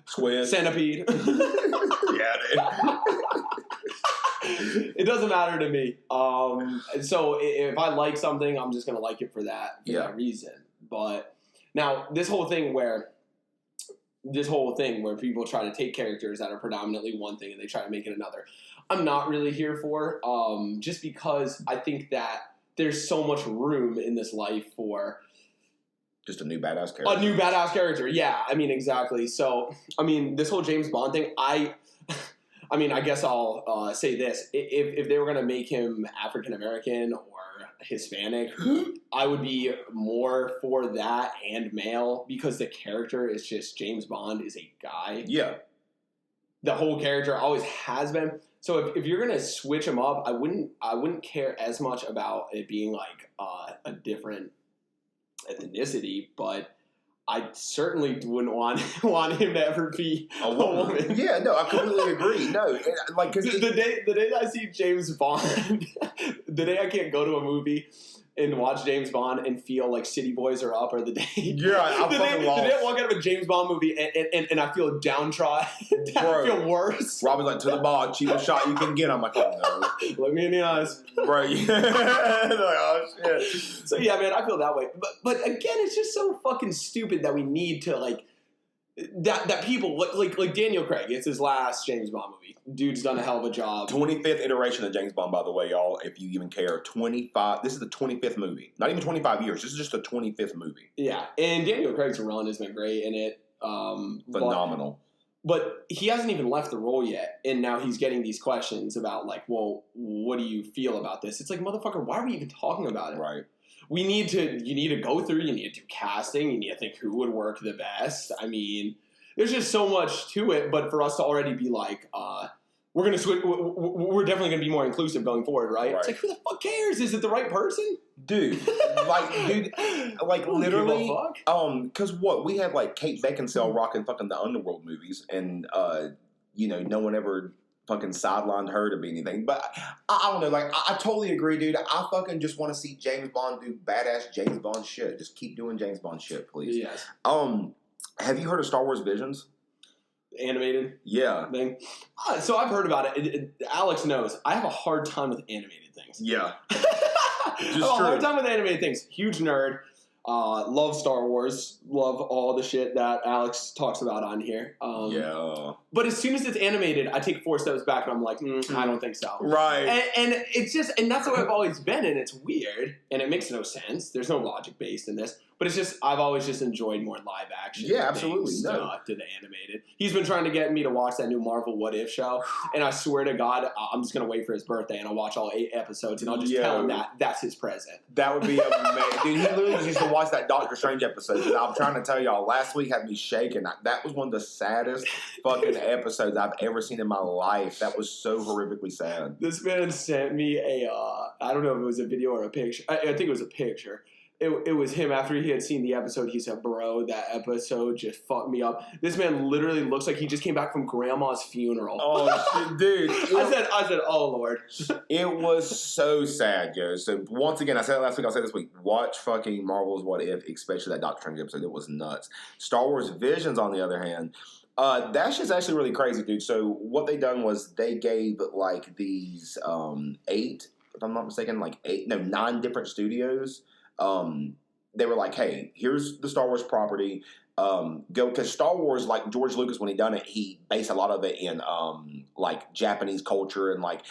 squid, centipede? Yeah, dude. It doesn't matter to me. So if I like something, I'm just gonna like it for that reason. But now this whole thing where people try to take characters that are predominantly one thing and they try to make it another, I'm not really here for. Just because I think that there's so much room in this life for just a new badass character. A new badass character, yeah. I mean, exactly. So, I mean, this whole James Bond thing, I guess I'll say this. If they were going to make him African-American or Hispanic, I would be more for that and male because the character is just James Bond is a guy. Yeah. The whole character always has been. So if you're gonna switch them up, I wouldn't care as much about it being like a different ethnicity, but I certainly wouldn't want him to ever be a woman. Yeah, no, I completely agree. No, like because the day that I see James Bond, the day I can't go to a movie and watch James Bond and feel like City Boys are up, or the day I'm fucking lost. The day I walk out of a James Bond movie and I feel downtrodden, I feel worse. Robbie's like, to the bar, cheapest shot you can get. I'm like, oh no. Look me in the eyes. Bro, like, oh shit. So yeah, man, I feel that way. But again, it's just so fucking stupid that we need to like that people like Daniel Craig. It's his last James Bond movie. Dude's done a hell of a job. 25th iteration of James Bond, by the way, y'all. If you even care, 25. This is the 25th movie. Not even 25 years. This is just the 25th movie. Yeah, and Daniel Craig's run has been great in it. Phenomenal. But he hasn't even left the role yet, and now he's getting these questions about like, well, what do you feel about this? It's like, motherfucker, why are we even talking about it? Right. You need to go through, you need to do casting, you need to think who would work the best. I mean, there's just so much to it, but for us to already be like, we're going to switch, we're definitely going to be more inclusive going forward, right? It's like, who the fuck cares? Is it the right person? Dude, literally, because we had like Kate Beckinsale rocking fucking the Underworld movies, and, no one ever fucking sidelined her to be anything. But I don't know, like, I totally agree, dude. I fucking just want to see James Bond do badass James Bond shit. Just keep doing James Bond shit, please. Yes. Have you heard of Star Wars Visions? Animated? Yeah. Thing? So I've heard about it. Alex knows. I have a hard time with animated things. Yeah. I have a hard time with animated things. Huge nerd. Love Star Wars. Love all the shit that Alex talks about on here. Yeah. But as soon as it's animated, I take 4 steps back and I'm like, I don't think so. Right. And it's just, and that's the way I've always been, and it's weird, and it makes no sense. There's no logic based in this. But it's just, I've always just enjoyed more live action. Yeah, absolutely. Things, to the animated. He's been trying to get me to watch that new Marvel What If show, and I swear to God, I'm just going to wait for his birthday, and I'll watch all 8 episodes, and I'll just tell him that's his present. That would be amazing. Dude, he literally just used to watch that Doctor Strange episode. I'm trying to tell y'all, last week had me shaking. That was one of the saddest fucking episodes I've ever seen in my life. That was so horrifically sad. This man sent me I don't know if it was a video or a picture. I think it was a picture. It was him after he had seen the episode. He said, bro, that episode just fucked me up. This man literally looks like he just came back from grandma's funeral. Oh, dude. I said, oh, Lord. It was so sad, yo. So, once again, I said it last week, I'll say it this week. Watch fucking Marvel's What If, especially that Doctor Strange episode. It was nuts. Star Wars Visions, on the other hand, that shit's actually really crazy, dude. So, what they done was they gave, like, these 8, if I'm not mistaken, 9 different studios. They were like, hey, here's the Star Wars property. Go, because Star Wars, like George Lucas, when he done it, he based a lot of it in like Japanese culture and like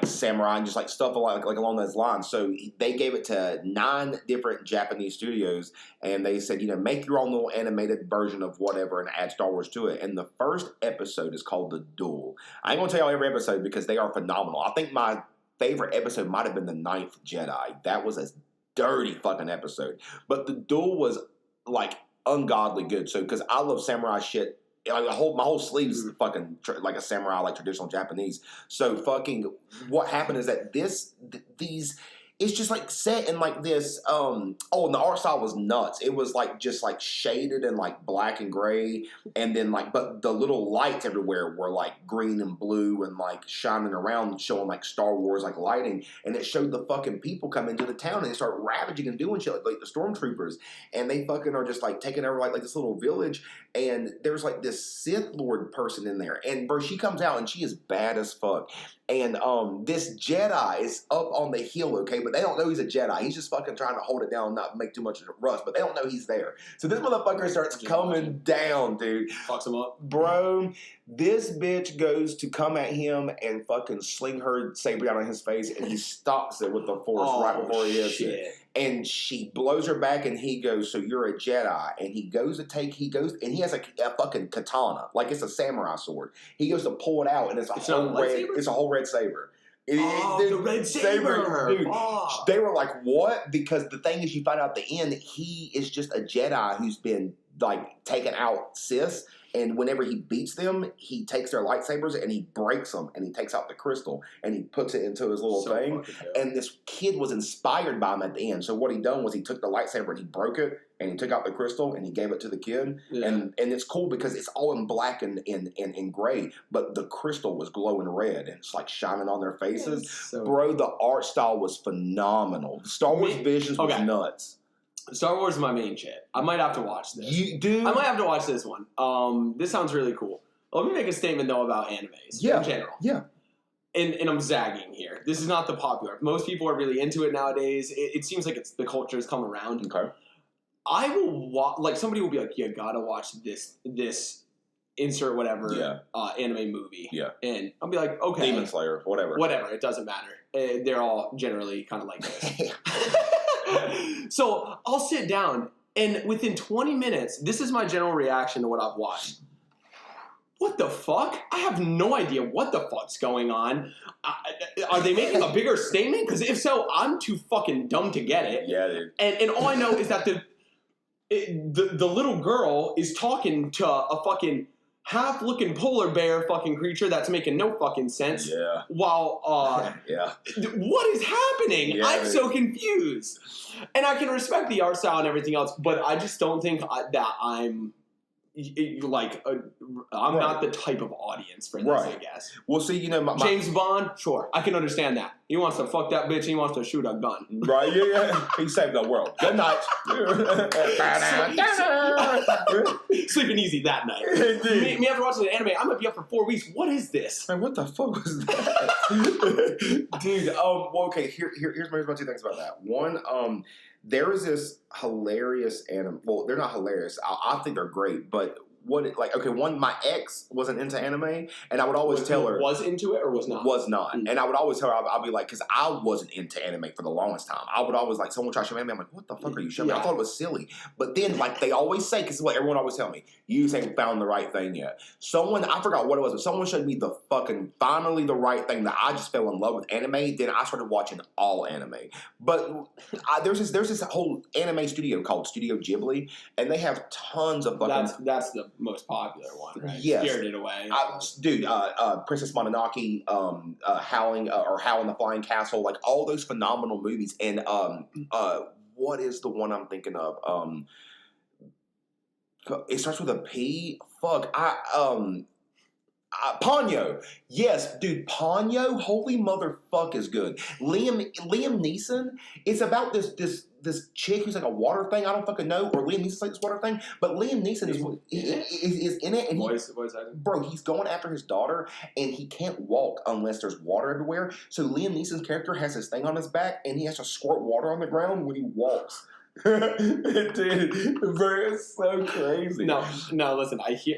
samurai and just like stuff like along those lines. So they gave it to 9 different Japanese studios, and they said, make your own little animated version of whatever and add Star Wars to it. And the first episode is called The Duel. I ain't gonna tell y'all every episode because they are phenomenal. I think my favorite episode might have been The Ninth Jedi. That was a dirty fucking episode. But The Duel was like ungodly good. So, because I love samurai shit. Like my whole sleeve is fucking like a samurai, like traditional Japanese. So fucking what happened is that these it's just like set in like this and the art style was nuts. It was like just like shaded and like black and gray, and then like but the little lights everywhere were like green and blue and like shining around, showing like Star Wars like lighting, and it showed the fucking people come into the town and they start ravaging and doing shit like the stormtroopers, and they fucking are just like taking over like this little village, and there's like this Sith Lord person in there, and bro, she comes out and she is bad as fuck. And this Jedi is up on the hill, okay? But they don't know he's a Jedi. He's just fucking trying to hold it down and not make too much of a rush. But they don't know he's there. So this motherfucker starts coming down, dude. Fucks him up. Bro, this bitch goes to come at him and fucking sling her saber down on his face, and he stops it with the Force right before he hits it. And she blows her back, and he goes, so you're a Jedi. And he goes, and he has a fucking katana, like it's a samurai sword. He goes to pull it out, and it's a whole red saber. The red saber. Dude, they were like, what? Because the thing is, you find out at the end that he is just a Jedi who's been like taken out Sith. And whenever he beats them, he takes their lightsabers and he breaks them and he takes out the crystal and he puts it into his little thing. And this kid was inspired by him at the end. So what he done was he took the lightsaber and he broke it and he took out the crystal and he gave it to the kid. Yeah. And it's cool because it's all in black and gray, but the crystal was glowing red and it's like shining on their faces. So bro, the art style was phenomenal. Star Wars Visions was nuts. Star Wars is my main shit. I might have to watch this. You do? I might have to watch this one. This sounds really cool. Let me make a statement, though, about animes in general. Yeah. And I'm zagging here. This is not the popular. Most people are really into it nowadays. It seems like the culture has come around. Okay. I will somebody will be like, you gotta watch this insert whatever anime movie. Yeah. And I'll be like, okay. Demon Slayer, whatever. Whatever, it doesn't matter. They're all generally kind of like this. So I'll sit down, and within 20 minutes, this is my general reaction to what I've watched. What the fuck? I have no idea what the fuck's going on. Are they making a bigger statement? Because if so, I'm too fucking dumb to get it. Yeah, dude. And all I know is that the little girl is talking to a fucking half-looking polar bear fucking creature that's making no fucking sense. Yeah. While, what is happening? Yeah, I'm so confused. And I can respect the art style and everything else, but I just don't think that I'm I'm not the type of audience for this, I guess. Well, see, James Bond, sure, I can understand that. He wants to fuck that bitch. He wants to shoot a gun. Right? Yeah. He saved the world. Good night. Sleeping easy that night. Me after watching the anime, I'm gonna be up for 4 weeks. What is this? Man, what the fuck was that? Dude, okay, here's my two things about that. One, there is this hilarious anime. Well, they're not hilarious. I think they're great, but one, my ex wasn't into anime, and I would always tell her was into it or was not. Was not, and I would always tell her I'd be like, because I wasn't into anime for the longest time. I would always someone would try to show me anime. I'm like, what the fuck are you showing me? I thought it was silly, but then they always say, because what everyone always tell me, you ain't found the right thing yet. I forgot what it was, but someone showed me finally the right thing that I just fell in love with anime. Then I started watching all anime. But there's this whole anime studio called Studio Ghibli, and they have tons of fucking. That's the most popular one, right? Yes. Spirited Away. Princess Mononoke, Howling the Flying Castle, all those phenomenal movies. And what is the one I'm thinking of? It starts with a P. Fuck. Ponyo. Yes, dude, Ponyo, holy motherfuck is good. Liam Neeson, it's about this chick who's a water thing, I don't fucking know, or Liam Neeson's this water thing, but Liam Neeson is in it, and bro, he's going after his daughter, and he can't walk unless there's water everywhere, so Liam Neeson's character has this thing on his back, and he has to squirt water on the ground when he walks. Dude, bro, it's so crazy. No, listen, I hear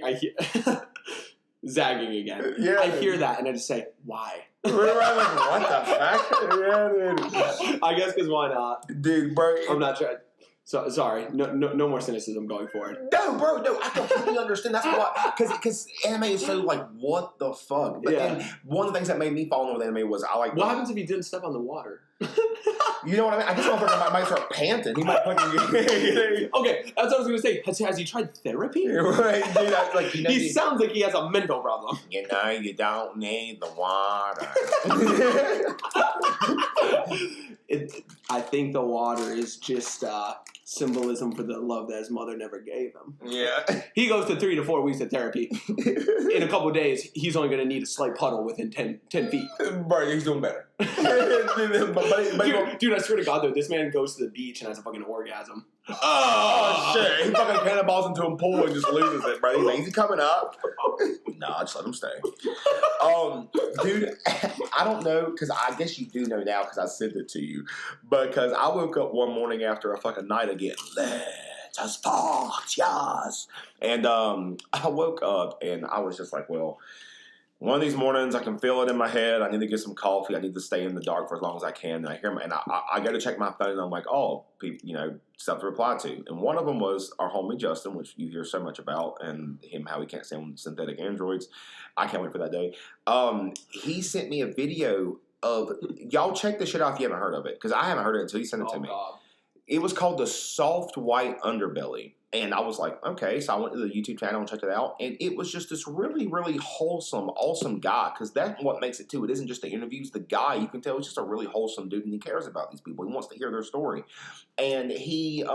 zagging again. Yeah, I hear that and I just say, why? We're what the fuck? Yeah, dude. I guess because why not? Dude, bro. I'm not trying. So, sorry, no more cynicism going forward. No, bro, I completely understand. That's why, because anime is so what the fuck. But then one of the things that made me fall in love with anime was What happens if he didn't step on the water? You know what I mean? I guess I might start panting. He might fucking. Okay, that's what I was gonna say. Has he tried therapy? Right, dude. He sounds like he has a mental problem. You don't need the water. I think the water is just symbolism for the love that his mother never gave him. Yeah. He goes to 3 to 4 weeks of therapy. In a couple of days, he's only going to need a slight puddle within 10 feet. Bro, he's doing better. Dude, I swear to God, though, this man goes to the beach and has a fucking orgasm. Oh, shit. He fucking cannonballs into a pool and just loses it, bro. He's like, is he coming up? Nah, just let him stay. Dude, I don't know, because I guess you do know now because I sent it to you. Because I woke up one morning after a fucking night of getting let's talk, yes. And I woke up and I was just like, well, one of these mornings I can feel it in my head. I need to get some coffee. I need to stay in the dark for as long as I can. And I hear and I go to check my phone and I'm like, oh, stuff to reply to. And one of them was our homie Justin, which you hear so much about, and him how he can't stand synthetic androids. I can't wait for that day. He sent me a video of, y'all check this shit out if you haven't heard of it, because I haven't heard it until he sent it to me. God. It was called The Soft White Underbelly. And I was like, okay. So I went to the YouTube channel and checked it out. And it was just this really, really wholesome, awesome guy. Because that's what makes it, too. It isn't just the interviews. The guy, you can tell, he's just a really wholesome dude. And he cares about these people. He wants to hear their story. And he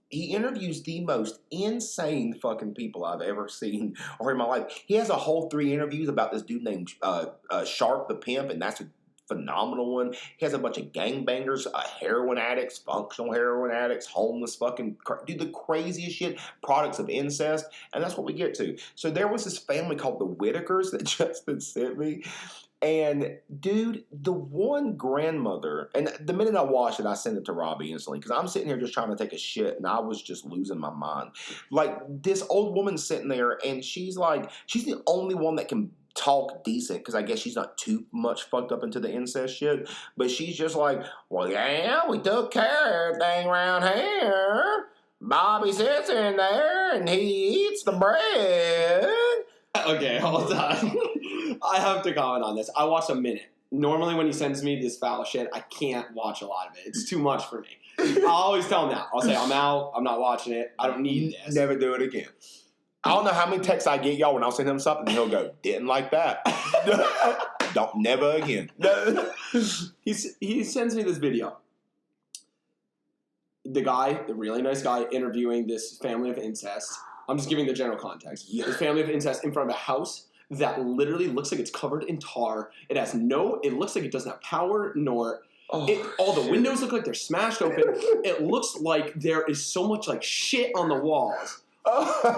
interviews the most insane fucking people I've ever seen or in my life. He has a whole 3 interviews about this dude named Sharp the Pimp. And that's a phenomenal one. He has a bunch of gangbangers, heroin addicts, functional heroin addicts, homeless fucking dude, the craziest shit, products of incest, and that's what we get to. So there was this family called the Whitakers that Justin sent me, and dude, the one grandmother, and the minute I watched it, I sent it to Robbie instantly because I'm sitting here just trying to take a shit, and I was just losing my mind. Like this old woman sitting there, and she's the only one that can talk decent because I guess she's not too much fucked up into the incest shit, but she's just like, well, yeah, we took care of everything around here. Bobby sits in there and he eats the bread. Okay, hold on. I have to comment on this. I watched a minute. Normally when he sends me this foul shit, I can't watch a lot of it. It's too much for me. I'll always tell him that. I'll say, I'm out. I'm not watching it. I don't need this. Never do it again. I don't know how many texts I get, y'all, when I'll send him something, and he'll go, didn't like that. Don't, never again. He sends me this video. The guy, the really nice guy, interviewing this family of incest. I'm just giving the general context. Yeah. This family of incest in front of a house that literally looks like it's covered in tar. It looks like it doesn't have power, nor... all the windows look like they're smashed open. It looks like there is so much like shit on the walls.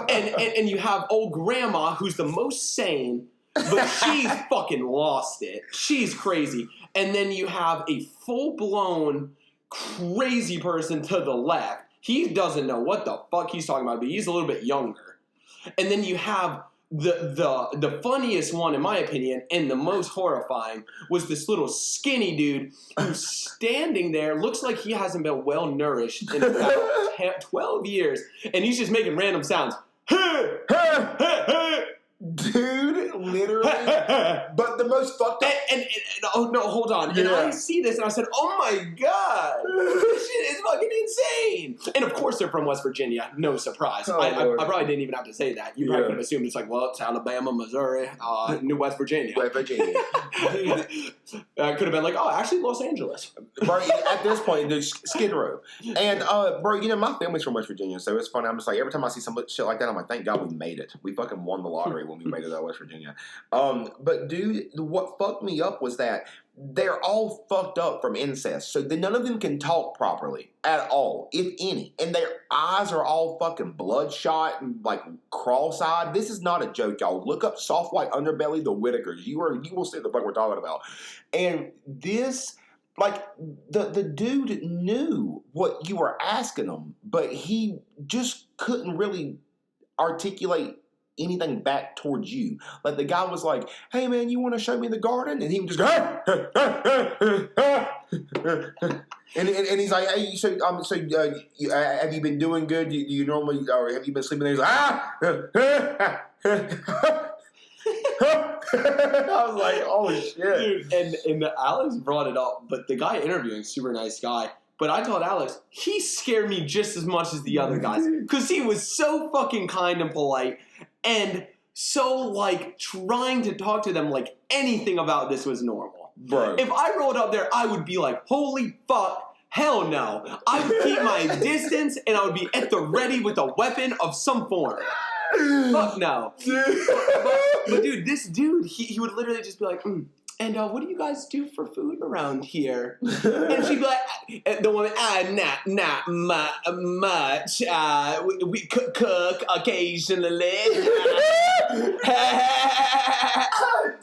And you have old grandma who's the most sane, but she's fucking lost it. She's crazy. And then you have a full-blown crazy person to the left. He doesn't know what the fuck he's talking about, but he's a little bit younger. And then you have the funniest one, in my opinion, and the most horrifying was this little skinny dude who's standing there, looks like he hasn't been well nourished in about 12 years, and he's just making random sounds. Dude, literally. But the most fucked up. And oh no, hold on. Yeah. And I see this and I said, oh my God, this shit is fucking insane. And of course they're from West Virginia. No surprise. Oh, I probably didn't even have to say that. You probably could have assumed it's like, well, it's Alabama, Missouri, New West Virginia. West Virginia. Could have been like, oh, actually Los Angeles. Bro, at this point, there's Skid Row. And, bro, you know, my family's from West Virginia, so it's funny. I'm just like, every time I see some shit like that, I'm like, thank God we made it. We fucking won the lottery when we made it out of West Virginia. But, dude, what fucked me up was that they're all fucked up from incest. So none of them can talk properly at all, if any. And their eyes are all fucking bloodshot and, like, cross-eyed. This is not a joke, y'all. Look up Soft White Underbelly, the Whitakers. You will see the fuck we're talking about. And this... like, the dude knew what you were asking him, but he just couldn't really articulate anything back towards you. Like, the guy was like, hey, man, you want to show me the garden? And he would just go, and he's like, hey, have you been doing good? Do you normally, or have you been sleeping there? He's like, I was like, oh shit. Dude, and Alex brought it up, but the guy interviewing, super nice guy. But I told Alex, he scared me just as much as the other guys. Because he was so fucking kind and polite and so, like, trying to talk to them like anything about this was normal. Bro. If I rolled up there, I would be like, holy fuck, hell no. I would keep my distance and I would be at the ready with a weapon of some form. Fuck no. But dude, this dude, he would literally just be like, and what do you guys do for food around here? And she'd be like, the woman, not much. We cook occasionally.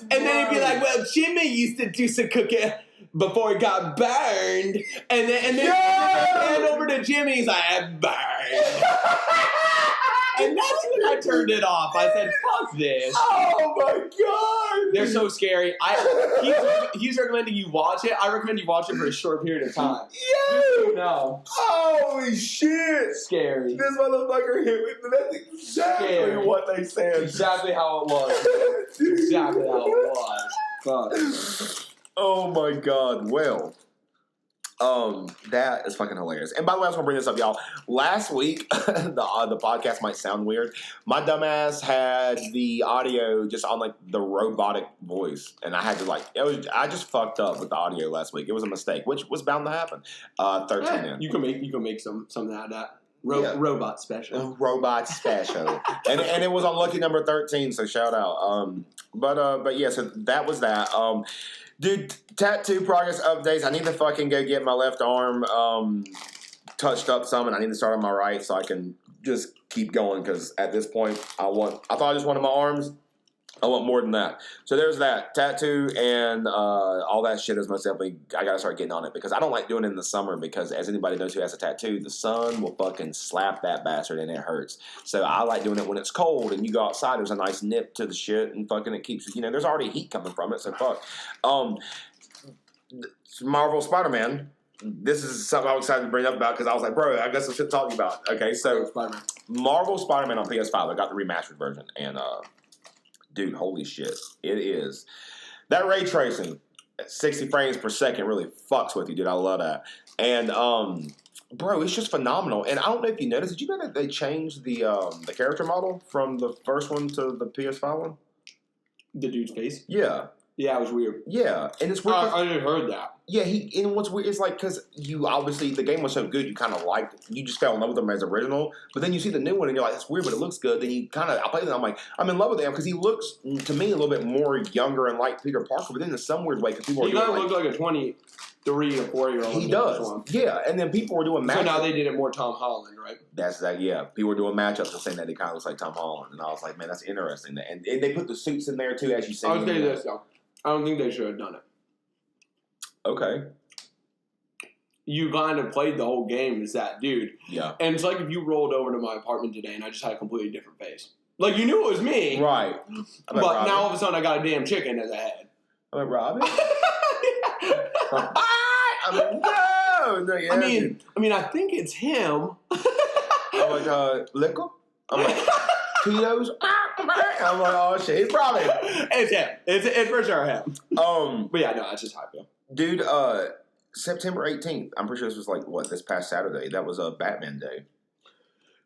And then he'd be like, well, Jimmy used to do some cooking before he got burned. And then hand over to Jimmy, he's like, burned. And that's when I turned it off. I said, fuck this. Oh my God. They're so scary. He's recommending you watch it. I recommend you watch it for a short period of time. Yeah. No. Holy shit. Scary. This motherfucker hit me. That's exactly what they said. Exactly how it was. Exactly how it was. Fuck. Oh my God. Well, That is fucking hilarious. And by the way, I was gonna bring this up, y'all. Last week, the podcast might sound weird. My dumbass had the audio just on like the robotic voice, and I had to I just fucked up with the audio last week. It was a mistake, which was bound to happen. 13 in. You can make something out of that. Robot special. Robot special. and it was on lucky number 13, so shout out. But yeah, so that was that. Dude, tattoo progress updates. I need to fucking go get my left arm touched up some, and I need to start on my right so I can just keep going, because at this point, I thought I just wanted my arms. I want more than that. So there's that. Tattoo and all that shit is most definitely, I gotta start getting on it, because I don't like doing it in the summer, because as anybody knows who has a tattoo, the sun will fucking slap that bastard and it hurts. So I like doing it when it's cold and you go outside, there's a nice nip to the shit and fucking it keeps, there's already heat coming from it, so fuck. Marvel Spider-Man. This is something I was excited to bring up about, because I was like, bro, I guess I should talk to you about. Okay, so Spider-Man. Marvel Spider-Man on PS5, I got the remastered version, and dude, holy shit. It is. That ray tracing at 60 frames per second really fucks with you, dude. I love that. And, bro, it's just phenomenal. And I don't know if you noticed, did you know that they changed the character model from the first one to the PS5 one? The dude's face? Yeah. Yeah, it was weird. Yeah. And it's weird. I just heard that. Yeah, and what's weird is, like, because you obviously, the game was so good, you kind of liked it. You just fell in love with him as original. But then you see the new one, and you're like, that's weird, but it looks good. Then you kind of, I play it, and I'm like, I'm in love with him, because he looks, to me, a little bit more younger and like Peter Parker, but then in some weird way, because people are doing, He kind of looks like a 23 or 4-year-old. He does. Yeah, and then people were doing matchups. So now they did it more Tom Holland, right? That's that, yeah. People were doing matchups and saying that he kind of looks like Tom Holland, and I was like, man, that's interesting. And they put the suits in there, too, as you say. I'll say this, though. I don't think they should have done it. Okay. You kind of played the whole game as that dude. Yeah. And it's like if you rolled over to my apartment today and I just had a completely different face. Like, you knew it was me. Right. But Robbie. now all of a sudden I got a damn chicken as a head. I'm like, Robbie? I'm like, no. Yeah, I mean, I think it's him. I'm like, Liquor? I'm like, Tito's? I'm like, oh shit, it's probably. It's him. It's for sure him. But yeah, no, that's just how I feel. Dude, September 18th. I'm pretty sure this was like, this past Saturday. That was a Batman Day.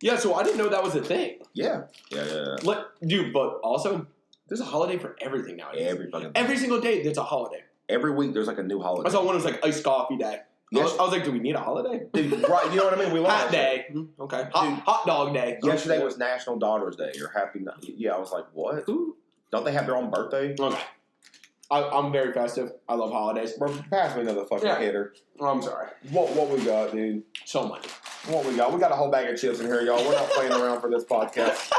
Yeah, so I didn't know that was a thing. Yeah. Dude, but also, there's a holiday for everything nowadays. Every single day, there's a holiday. Every week, there's like a new holiday. I saw one was like iced coffee day. Yes. I was like, do we need a holiday? Dude, right, you know what I mean? We love Hot day. Okay. Hot dog day. Yesterday was National Daughter's Day, or Happy... Yeah, I was like, what? Ooh. Don't they have their own birthday? Okay. I'm very festive. I love holidays. Bro, pass me another fucking hitter. Oh, I'm sorry. What we got, dude? So much. What we got? We got a whole bag of chips in here, y'all. We're not playing around for this podcast.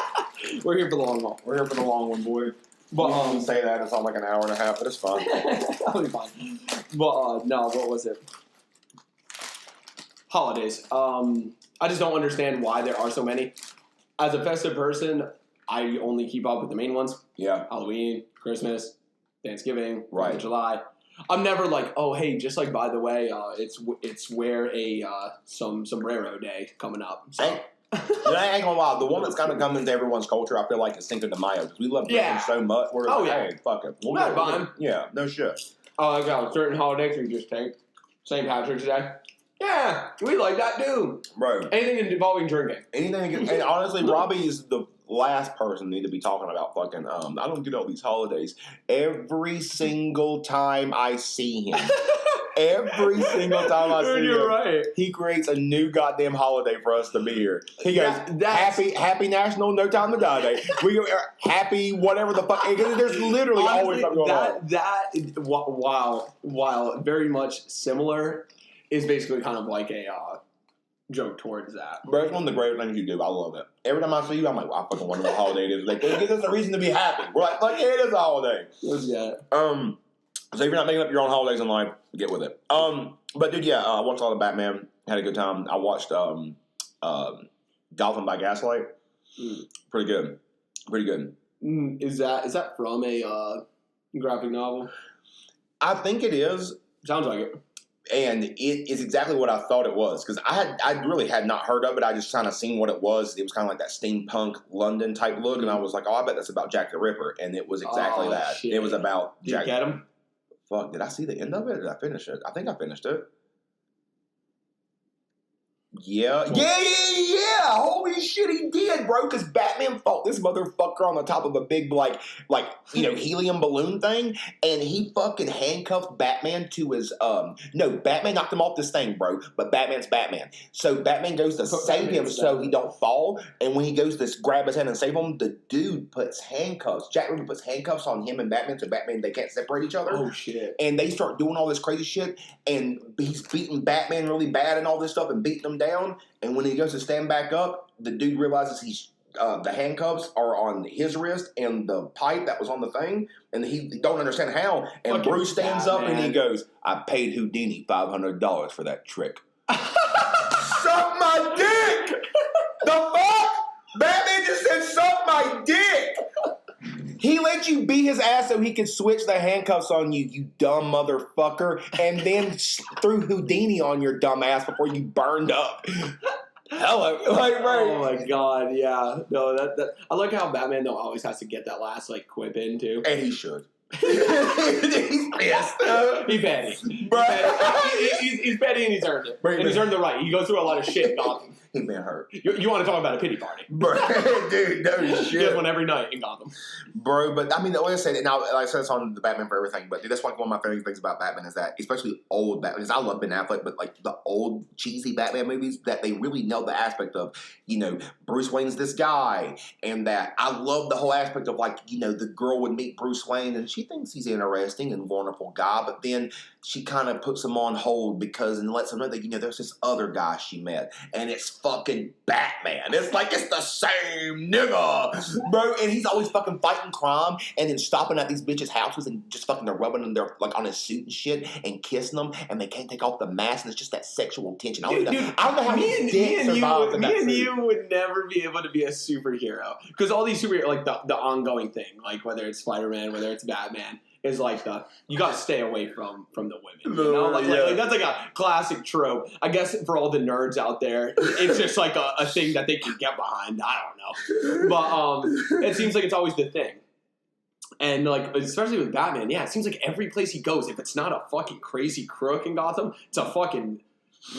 We're here for the long haul. We're here for the long one, boy. But say that, it's on like an hour and a half, but it's fine. That'll be fine. But no, what was it? Holidays. I just don't understand why there are so many. As a festive person, I only keep up with the main ones. Yeah. Halloween, Christmas, Thanksgiving, right. 4th of July. I'm never like, oh hey, just like by the way, it's where a some sombrero day coming up. So. I ain't gonna lie, the one that's kind of come into everyone's culture, I feel like, is Cinco de Mayo, because we love drinking so much. We're like, hey, fuck it. We'll not fine. Yeah, no shit. I got certain holidays we just take. St. Patrick's Day. Yeah, we like that too. Bro. Anything involving drinking. And honestly, Robbie is the last person need to be talking about fucking, I don't get all these holidays. Every single time I see him. Every single time I see him, right. He creates a new goddamn holiday for us to be here. He goes, happy National No Time to Die Day. We go, happy whatever the fuck. There's literally always something going on. That, while very much similar, is basically kind of like a joke towards that. Bro, it's one of the greatest things you do. I love it. Every time I see you, I'm like, well, I fucking wonder what holiday it is. Like, it gives us a reason to be happy. We're like, yeah, it is a holiday. Yeah. So if you're not making up your own holidays in life, get with it. But dude, yeah, I watched a lot of Batman. Had a good time. I watched Gotham by Gaslight. Pretty good. Is that from a graphic novel? I think it is. Sounds like it. And it is exactly what I thought it was, because I really had not heard of it. I just kind of seen what it was. It was kind of like that steampunk London type look, and I was like, oh, I bet that's about Jack the Ripper, and it was exactly that. Shit. It was about Jack. Did you get him? Fuck, did I see the end of it? Or did I finish it? I think I finished it. Yeah. Holy shit, he did, bro. Because Batman fought this motherfucker on the top of a big, helium balloon thing, and he fucking handcuffed Batman to his, Batman knocked him off this thing, bro, but Batman's Batman. So Batman goes to save him so he don't fall, and when he goes to grab his hand and save him, the dude puts handcuffs. Jack Ruby puts handcuffs on him and Batman, so Batman, they can't separate each other. Oh, shit. And they start doing all this crazy shit, and he's beating Batman really bad and all this stuff and beating him down. And when he goes to stand back up, the dude realizes the handcuffs are on his wrist and the pipe that was on the thing, and he don't understand how. And fucking Bruce stands up and he goes, "I paid Houdini $500 for that trick." Suck my dick! The fuck? Batman just said, "Suck my dick." He let you beat his ass so he could switch the handcuffs on you, you dumb motherfucker, and then threw Houdini on your dumb ass before you burned up. Hello. Oh my god, yeah. No, that I like how Batman though always has to get that last quip in too. And he should. He's pissed. He's petty. He's petty and he's earned it. And he's earned the right. He goes through a lot of shit in Gotham. He's been hurt. You want to talk about a pity party. Dude, no shit. He has one every night in Gotham. Bro, but I mean, like I said, and I said this on the Batman for everything, but dude, that's one of my favorite things about Batman is that, especially old Batman, because I love Ben Affleck, but the old cheesy Batman movies, that they really nailed the aspect of, Bruce Wayne's this guy, and that I love the whole aspect of the girl would meet Bruce Wayne and she thinks he's interesting and wonderful guy, but then she kind of puts him on hold and lets him know that, there's this other guy she met, and it's fucking Batman. It's it's the same nigga, bro, and he's always fucking fighting crime and then stopping at these bitches' houses and just fucking they're rubbing them on his suit and shit and kissing them, and they can't take off the mask, and it's just that sexual tension. I don't know how his dick survived. Me and you would never be able to be a superhero because all these superheroes, the ongoing thing, whether it's Spider-Man, whether it's Batman, is you gotta stay away from the women. That's a classic trope. I guess for all the nerds out there, it's just a thing that they can get behind. I don't know, but it seems like it's always the thing. And especially with Batman, yeah, it seems like every place he goes, if it's not a fucking crazy crook in Gotham, it's a fucking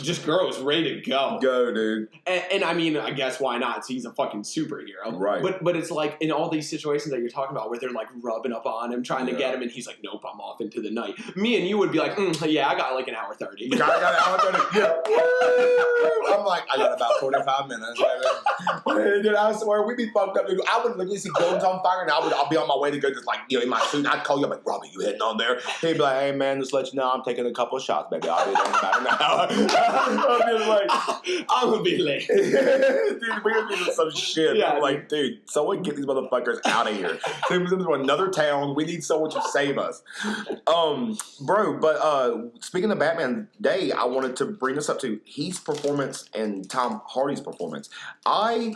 just girls ready to go. Go, dude. And I mean, I guess why not? He's a fucking superhero. Right. But it's in all these situations that you're talking about where they're rubbing up on him, trying to get him, and he's like, nope, I'm off into the night. Me and you would be like, yeah, I got an hour 30. I got an hour 30. Yeah. I'm I got about 45 minutes. Dude, I swear, we'd be fucked up. Dude. I would literally see buildings on fire, and I'll be on my way to go just in my suit, and I'd call you, I'm like, Robbie, you heading on there? He'd be like, hey, man, just let you know, I'm taking a couple of shots, baby. I'll be there in about an hour. I'm gonna be late. Dude, we're gonna do some shit. Yeah, I'm dude, someone get these motherfuckers out of here. Send them to another town. We need someone to save us. Bro, but speaking of Batman Day, I wanted to bring this up to Heath's performance and Tom Hardy's performance. I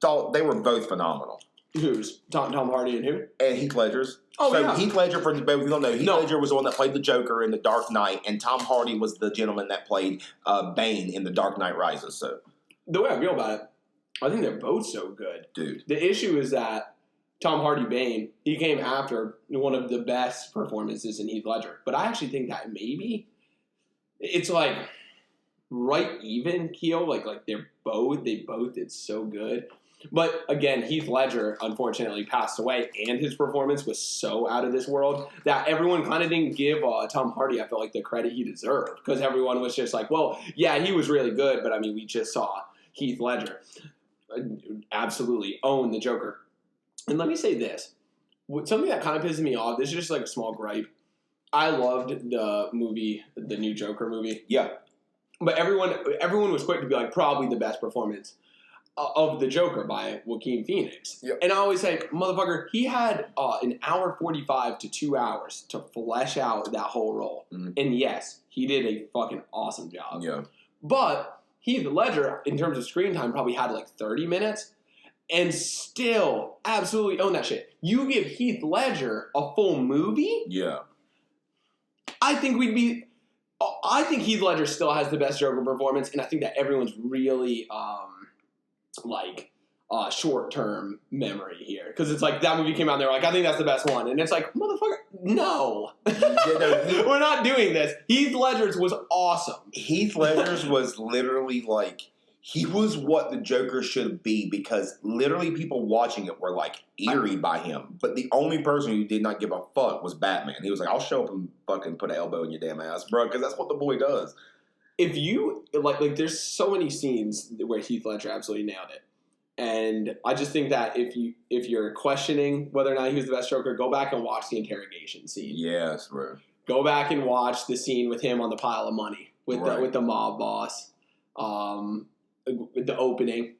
thought they were both phenomenal. Who's? Tom Hardy and who? And Heath Ledger's. Oh, so yeah. Heath Ledger, for those who don't know, Heath Ledger was the one that played the Joker in The Dark Knight, and Tom Hardy was the gentleman that played Bane in The Dark Knight Rises. So the way I feel about it, I think they're both so good. Dude. The issue is that Tom Hardy Bane, he came after one of the best performances in Heath Ledger. But I actually think that maybe it's right even keel. They both did so good. But again, Heath Ledger unfortunately passed away, and his performance was so out of this world that everyone kind of didn't give Tom Hardy, I feel the credit he deserved, because everyone was just well, yeah, he was really good, but I mean, we just saw Heath Ledger absolutely own the Joker. And let me say this, something that kind of pisses me off, this is just a small gripe. I loved the movie, the new Joker movie. Yeah. But everyone was quick to be probably the best performance of the Joker by Joaquin Phoenix. Yep. And I always say, motherfucker, he had an hour 45 to 2 hours to flesh out that whole role. Mm-hmm. And yes, he did a fucking awesome job. Yeah. But Heath Ledger, in terms of screen time, probably had 30 minutes and still absolutely owned that shit. You give Heath Ledger a full movie? Yeah. I think Heath Ledger still has the best Joker performance, and I think that everyone's really short-term memory here. Because it's like, that movie came out and they're like, I think that's the best one. And it's like, motherfucker, no. We're not doing this. Heath Ledger's was awesome. Heath Ledger's was literally like, he was what the Joker should be, because literally people watching it were like eerie by him. But the only person who did not give a fuck was Batman. He was like, I'll show up and fucking put an elbow in your damn ass, bro, because that's what the boy does. If you, like, there's so many scenes where Heath Ledger absolutely nailed it. And I just think that if you're questioning whether or not he was the best Joker, go back and watch the interrogation scene. Yes, bro. Go back and watch the scene with him on the pile of money with the mob boss. The opening.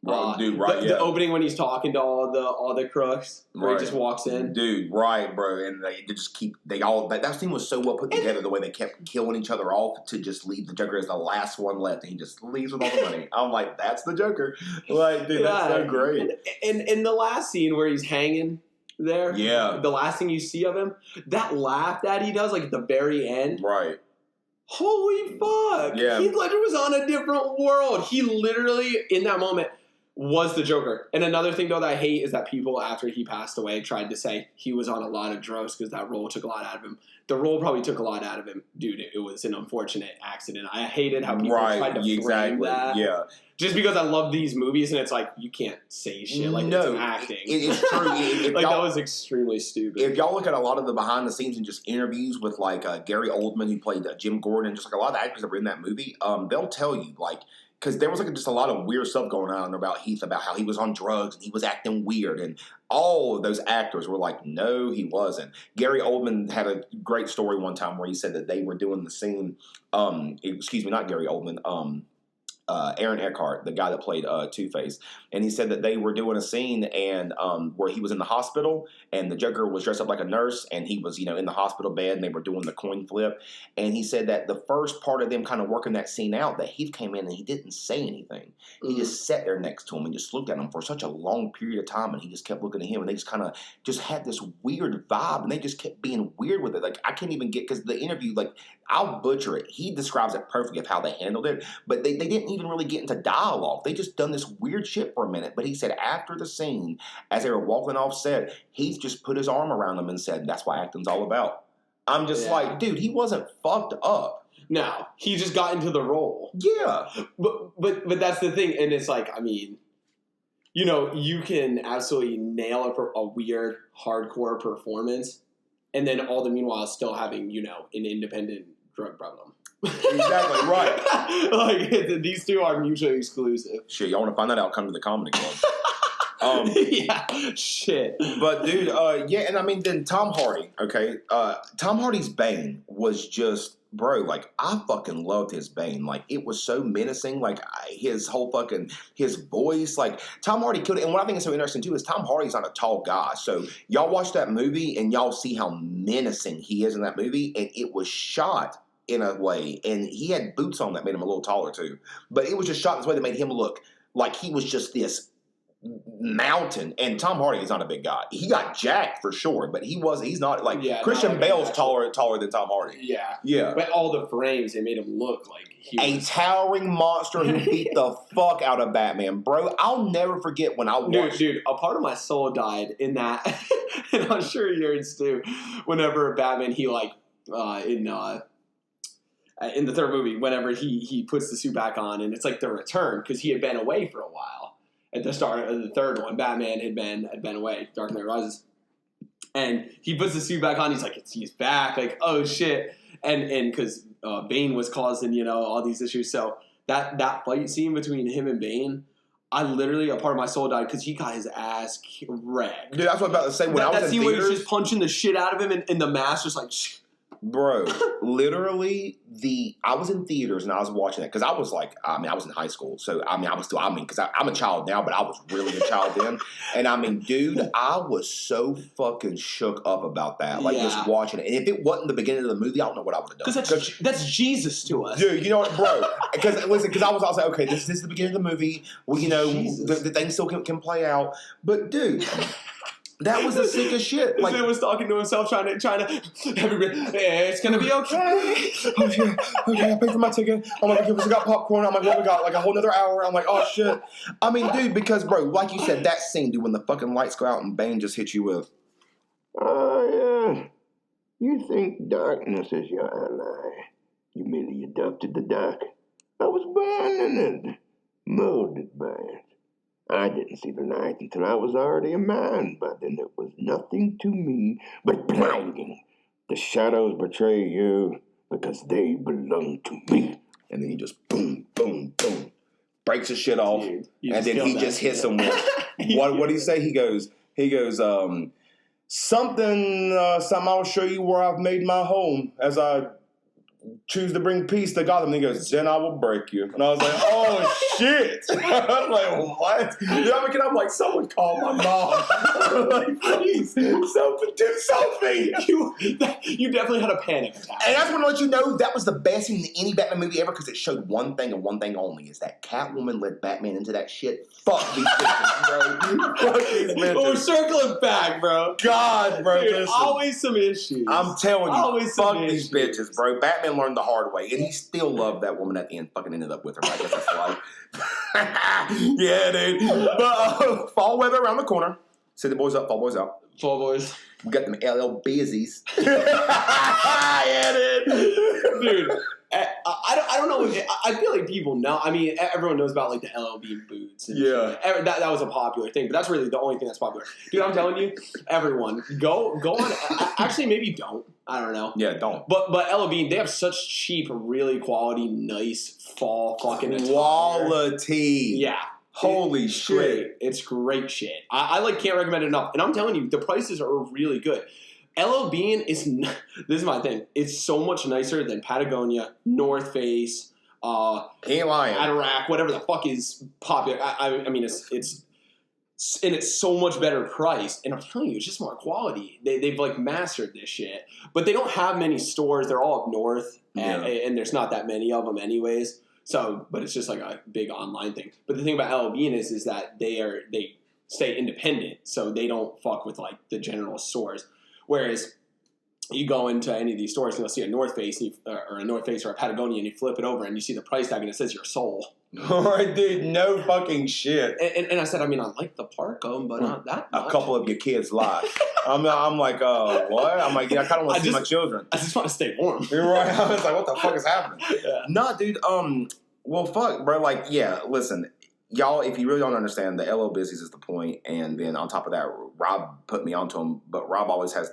The opening when he's talking to all the crooks, where he just walks in. Dude, right, bro. And they just that scene was so well put together, the way they kept killing each other off to just leave the Joker as the last one left, and he just leaves with all the money. I'm like, that's the Joker. Like, dude, that's so great. And the last scene where he's hanging there, the last thing you see of him, that laugh that he does, like at the very end. Right. Holy fuck. Yeah. Heath Ledger was on a different world. He literally, in that moment, was the Joker. And another thing, though, that I hate is that people, after he passed away, tried to say he was on a lot of drugs because that role took a lot out of him. The role probably took a lot out of him. Dude, it was an unfortunate accident. I hated how people tried to frame that. Yeah. Just because I love these movies, and it's like, you can't say shit like it's acting. It's true. Like, that was extremely stupid. If y'all look at a lot of the behind the scenes and just interviews with, like, Gary Oldman, who played Jim Gordon, and just, like, a lot of the actors that were in that movie, they'll tell you, like, because there was, like, just a lot of weird stuff going on about Heath, about how he was on drugs and he was acting weird, and all of those actors were like, no, he wasn't. Gary Oldman had a great story one time where he said that they were doing the scene, not Gary Oldman, Aaron Eckhart, the guy that played Two-Face, and he said that they were doing a scene and where he was in the hospital and the Joker was dressed up like a nurse and he was, in the hospital bed and they were doing the coin flip, and he said that the first part of them kind of working that scene out, that Heath came in and he didn't say anything. He just sat there next to him and just looked at him for such a long period of time, and he just kept looking at him, and they just kind of just had this weird vibe, and they just kept being weird with it. Like, I can't even get, because the interview, like, I'll butcher it. He describes it perfectly of how they handled it, but they didn't even really get into dialogue. They just done this weird shit for a minute. But he said after the scene, as they were walking off set, Heath just put his arm around them and said, that's what acting's all about. I'm just like, dude, he wasn't fucked up. No, he just got into the role. Yeah. But that's the thing. And it's like, I mean, you can absolutely nail a weird, hardcore performance, and then all the meanwhile still having, an independent drug problem. Exactly, right. Like, these two are mutually exclusive. Shit, y'all want to find that out, come to the comedy club. Yeah, shit. But, dude, and I mean, then Tom Hardy, okay? Tom Hardy's Bane was just, bro, like, I fucking loved his Bane. Like, it was so menacing. Like, his whole fucking, his voice, like, Tom Hardy killed it. And what I think is so interesting, too, is Tom Hardy's not a tall guy. So, y'all watch that movie, and y'all see how menacing he is in that movie, and it was shot in a way, and he had boots on that made him a little taller, too. But it was just shot in this way that made him look like he was just this mountain. And Tom Hardy is not a big guy. He got jacked for sure, but he's not like Christian Bale's taller than Tom Hardy. Yeah. But all the frames, they made him look like he was a towering monster who beat the fuck out of Batman, bro. I'll never forget when I watched. Dude, a part of my soul died in that, and I'm sure yours too. Whenever Batman, he in the third movie, whenever he puts the suit back on, and it's like the return, because he had been away for a while. At the start of the third one, Batman had been away, Dark Knight Rises. And he puts the suit back on, he's like, he's back, like, oh shit. And because Bane was causing, all these issues. So that fight scene between him and Bane, I literally, a part of my soul died because he got his ass wrecked. Dude, that's what I'm about to say. When I was in scene theaters, where he's just punching the shit out of him, and the mask just like... Bro, literally, I was in theaters and I was watching it because I was like, I was in high school. So, because I'm a child now, but I was really a child then. And dude, I was so fucking shook up about that. Like, just watching it. And if it wasn't the beginning of the movie, I don't know what I would have done. Because that's Jesus to us. Dude, you know what, bro? Because I was like, okay, this is the beginning of the movie. Well, the thing still can play out. But, dude... That was the sickest shit. Like, was talking to himself, trying to. Everybody, it's gonna be okay. Okay, I paid for my ticket. I'm like, okay, we got popcorn. I'm like, what we got? Like a whole another hour. I'm like, oh shit. I mean, dude, because bro, like you said, that scene, dude, when the fucking lights go out and Bane just hits you with, oh yeah, you think darkness is your ally? You merely adopted the dark. I was born in it, molded by it. I didn't see the light until I was already a man, but then it was nothing to me but blinding. The shadows betray you because they belong to me. And then he just boom, boom, boom, breaks his shit off, and then he just hits him with what do you say? He goes, something I'll show you where I've made my home as I choose to bring peace to Gotham. And he goes, then I will break you. And I was like, oh shit. I'm like, what? I'm like, someone call my mom. I'm like, please, someone do something. You definitely had a panic attack. And I just want to let you know that was the best scene in any Batman movie ever because it showed one thing and one thing only is that Catwoman led Batman into that shit. Fuck these bitches, bro. Fuck these bitches. We're circling back, bro. God, bro. Dude, always some issues. I'm telling you, always fuck these bitches, bro. Batman learned the hard way, and he still loved that woman at the end. Fucking ended up with her. I guess that's life. Yeah, dude. But fall weather around the corner. Say the boys up, fall boys out. Fall boys. We got them LL busies. Yeah, dude. I don't know. I feel like people know. I mean, everyone knows about like the LL Bean boots. And yeah, that was a popular thing, but that's really the only thing that's popular. Dude, I'm telling you, everyone go on. Actually, maybe don't. I don't know. Yeah, don't. But LL Bean, they have such cheap, really quality, nice fall fucking quality. Yeah. Holy shit. Great. It's great shit. I like can't recommend it enough. And I'm telling you, the prices are really good. LL Bean is, this is my thing, it's so much nicer than Patagonia, North Face, ain't lying. Atarac, whatever the fuck is popular. I mean, it's so much better priced. And I'm telling you, it's just more quality. They've like mastered this shit. But they don't have many stores. They're all up north. And there's not that many of them anyways. So, but it's just like a big online thing. But the thing about LL Bean is that they stay independent. So they don't fuck with like the general stores. Whereas you go into any of these stores and you'll see a North Face or a North Face or a Patagonia and you flip it over and you see the price tag and it says your soul. Alright, dude, no fucking shit. And I said, I mean, I like the Parco, but not that much. A couple of your kids' lives. I'm like, what? I'm like, yeah, I kind of want to see my children. I just want to stay warm. You're right. I was like, what the fuck is happening? Yeah. Nah, dude, well, fuck, bro. Like, yeah, listen. Y'all, if you really don't understand, the LL Busies is the point, and then on top of that, Rob put me onto him, but Rob always has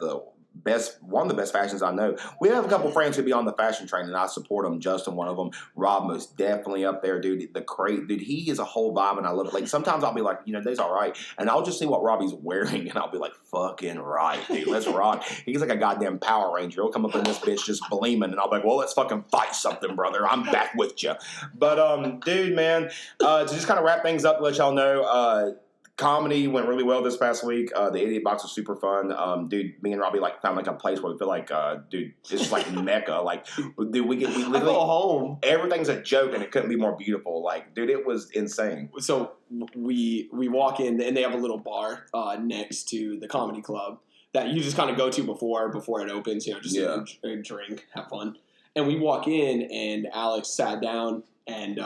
one of the best fashions I know. We have a couple friends who be on the fashion train, and I support them. Justin, one of them. Rob, most definitely up there, dude. The crate, dude, he is a whole vibe, and I love it. Like, sometimes I'll be like, they's all right, and I'll just see what Robbie's wearing, and I'll be like, fucking right, dude, let's rock. He's like a goddamn Power Ranger. He'll come up in this bitch just gleaming, and I'll be like, well, let's fucking fight something, brother. I'm back with you. But, dude, man, to just kind of wrap things up, let y'all know, comedy went really well this past week. The Idiot Box was super fun. Dude, me and Robbie found a place where we feel like, dude, it's just like Mecca. Like, dude, we literally go home. Everything's a joke, and it couldn't be more beautiful. Like, dude, it was insane. So we walk in, and they have a little bar next to the comedy club that you just kind of go to before it opens. Just a drink, have fun. And we walk in, and Alex sat down and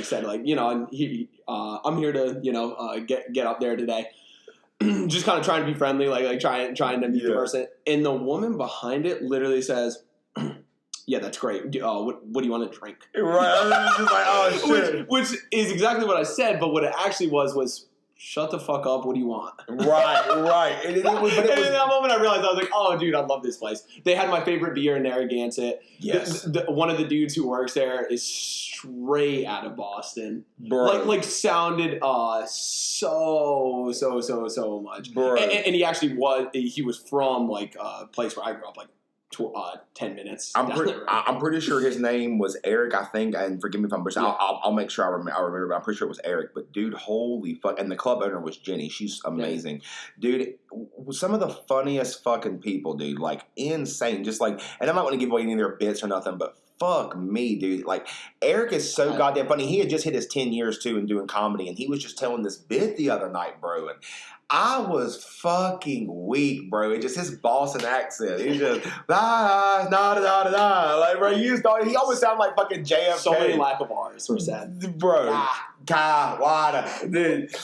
said, and he, I'm here to, get up there today. Just kind of trying to be friendly, trying to meet the person. And the woman behind it literally says, yeah, that's great. What do you want to drink? Right. I was just like, oh, shit. Which is exactly what I said, but what it actually was, shut the fuck up, what do you want? Right. And in that moment I realized, I was like, oh, dude, I love this place. They had my favorite beer in Narragansett. Yes. One of the dudes who works there is straight out of Boston. Bro. Sounded so much. Bro. And he actually was from, a place where I grew up, 10 minutes. I'm pretty sure his name was Eric, I think, and forgive me if I'm butchering. I'll make sure I remember, but I'm pretty sure it was Eric. But dude, holy fuck! And the club owner was Jenny. She's amazing, dude. Some of the funniest fucking people, dude. Insane. Just and I'm not going to give away any of their bits or nothing, but fuck me, dude. Like, Eric is so goddamn funny. He had just hit his 10 years, too, in doing comedy, and he was just telling this bit the other night, bro, and I was fucking weak, bro. It just his Boston accent. He just da da da da da. Like, bro, he always sounded like fucking JFK. So many lack of R's were said, bro. Wada, dude.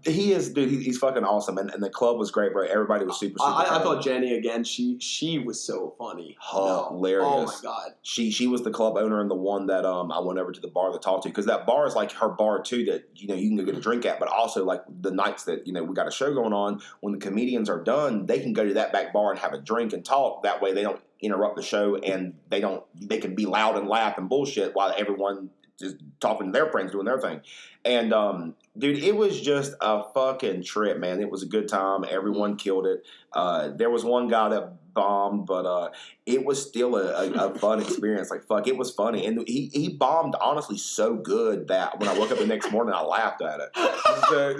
He's fucking awesome, and the club was great, bro. Everybody was super. I thought Jenny again. She was so funny, hilarious. Oh my god. She was the club owner and the one that I went over to the bar to talk to, because that bar is like her bar too, that you can go get a drink at, but also like the nights that we got a show going on, when the comedians are done, they can go to that back bar and have a drink and talk. That way they don't interrupt the show, and they can be loud and laugh and bullshit while everyone just talking to their friends doing their thing. And dude, it was just a fucking trip, man. It was a good time. Everyone killed it. There was one guy that bombed, but it was still a fun experience. Like, fuck, it was funny. And he bombed, honestly, so good that when I woke up the next morning, I laughed at it.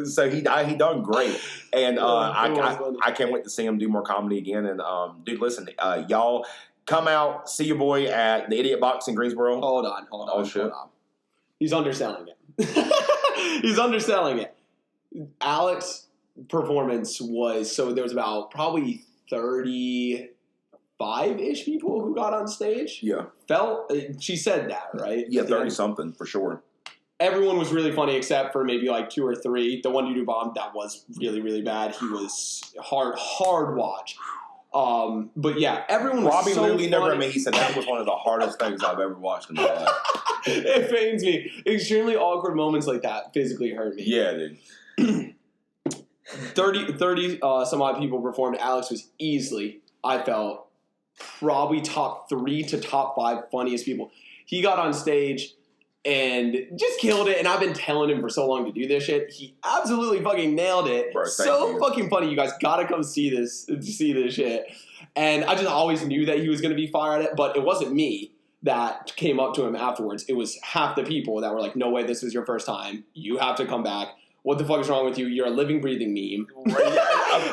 So he done great. And I can't wait to see him do more comedy again. And dude, listen, y'all, come out, see your boy at the Idiot Box in Greensboro. Hold on. Oh, shit. Hold on. He's underselling it. He's underselling it. Alex's performance was, so there was about probably 35-ish people who got on stage. Yeah. She said that, right? Yeah, 30-something for sure. Everyone was really funny except for maybe like 2 or 3. The one dude who bombed, that was really, really bad. He was hard watch. But yeah, everyone was Robbie so literally funny. never met me. He said that was one of the hardest things I've ever watched in my life. It pains me. Extremely awkward moments like that physically hurt me. Yeah, dude. 30 some odd people performed. Alex was easily, I felt, probably top 3 to top 5 funniest people. He got on stage and just killed it, and I've been telling him for so long to do this shit. He absolutely fucking nailed it. Bro, so fucking funny. You guys gotta come see this shit. And I just always knew that he was gonna be fire at it, but it wasn't me that came up to him afterwards. It was half the people that were like, no way, this is your first time. You have to come back. What the fuck is wrong with you? You're a living, breathing meme.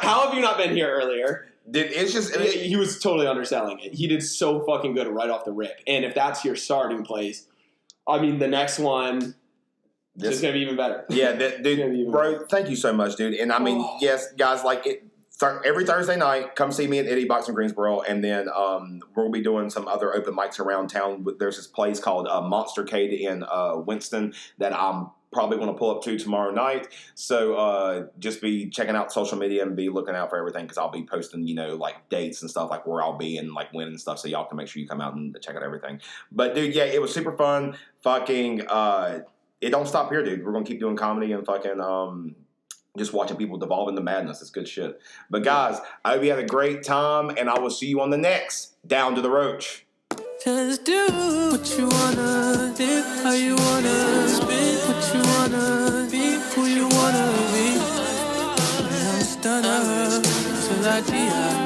How have you not been here earlier? It's just... He was totally underselling it. He did so fucking good right off the rip. And if that's your starting place, I mean, the next one is just going to be even better. Yeah, dude, bro, thank you so much, dude. And I mean, yes, guys, like it. Every Thursday night, come see me at Idiot Box in Greensboro, and then we'll be doing some other open mics around town. There's this place called Monster Cade in Winston that I'm probably going to pull up to tomorrow night. So just be checking out social media and be looking out for everything, because I'll be posting, like dates and stuff, like where I'll be and like when and stuff. So y'all can make sure you come out and check out everything. But dude, yeah, it was super fun. Fucking, it don't stop here, dude. We're going to keep doing comedy and fucking, just watching people devolve into madness. It's good shit. But guys, I hope you had a great time, and I will see you on the next Down to the Roach. Just do what you wanna, live how you wanna, spin what you wanna, be who you wanna be. I'm stunner till I die.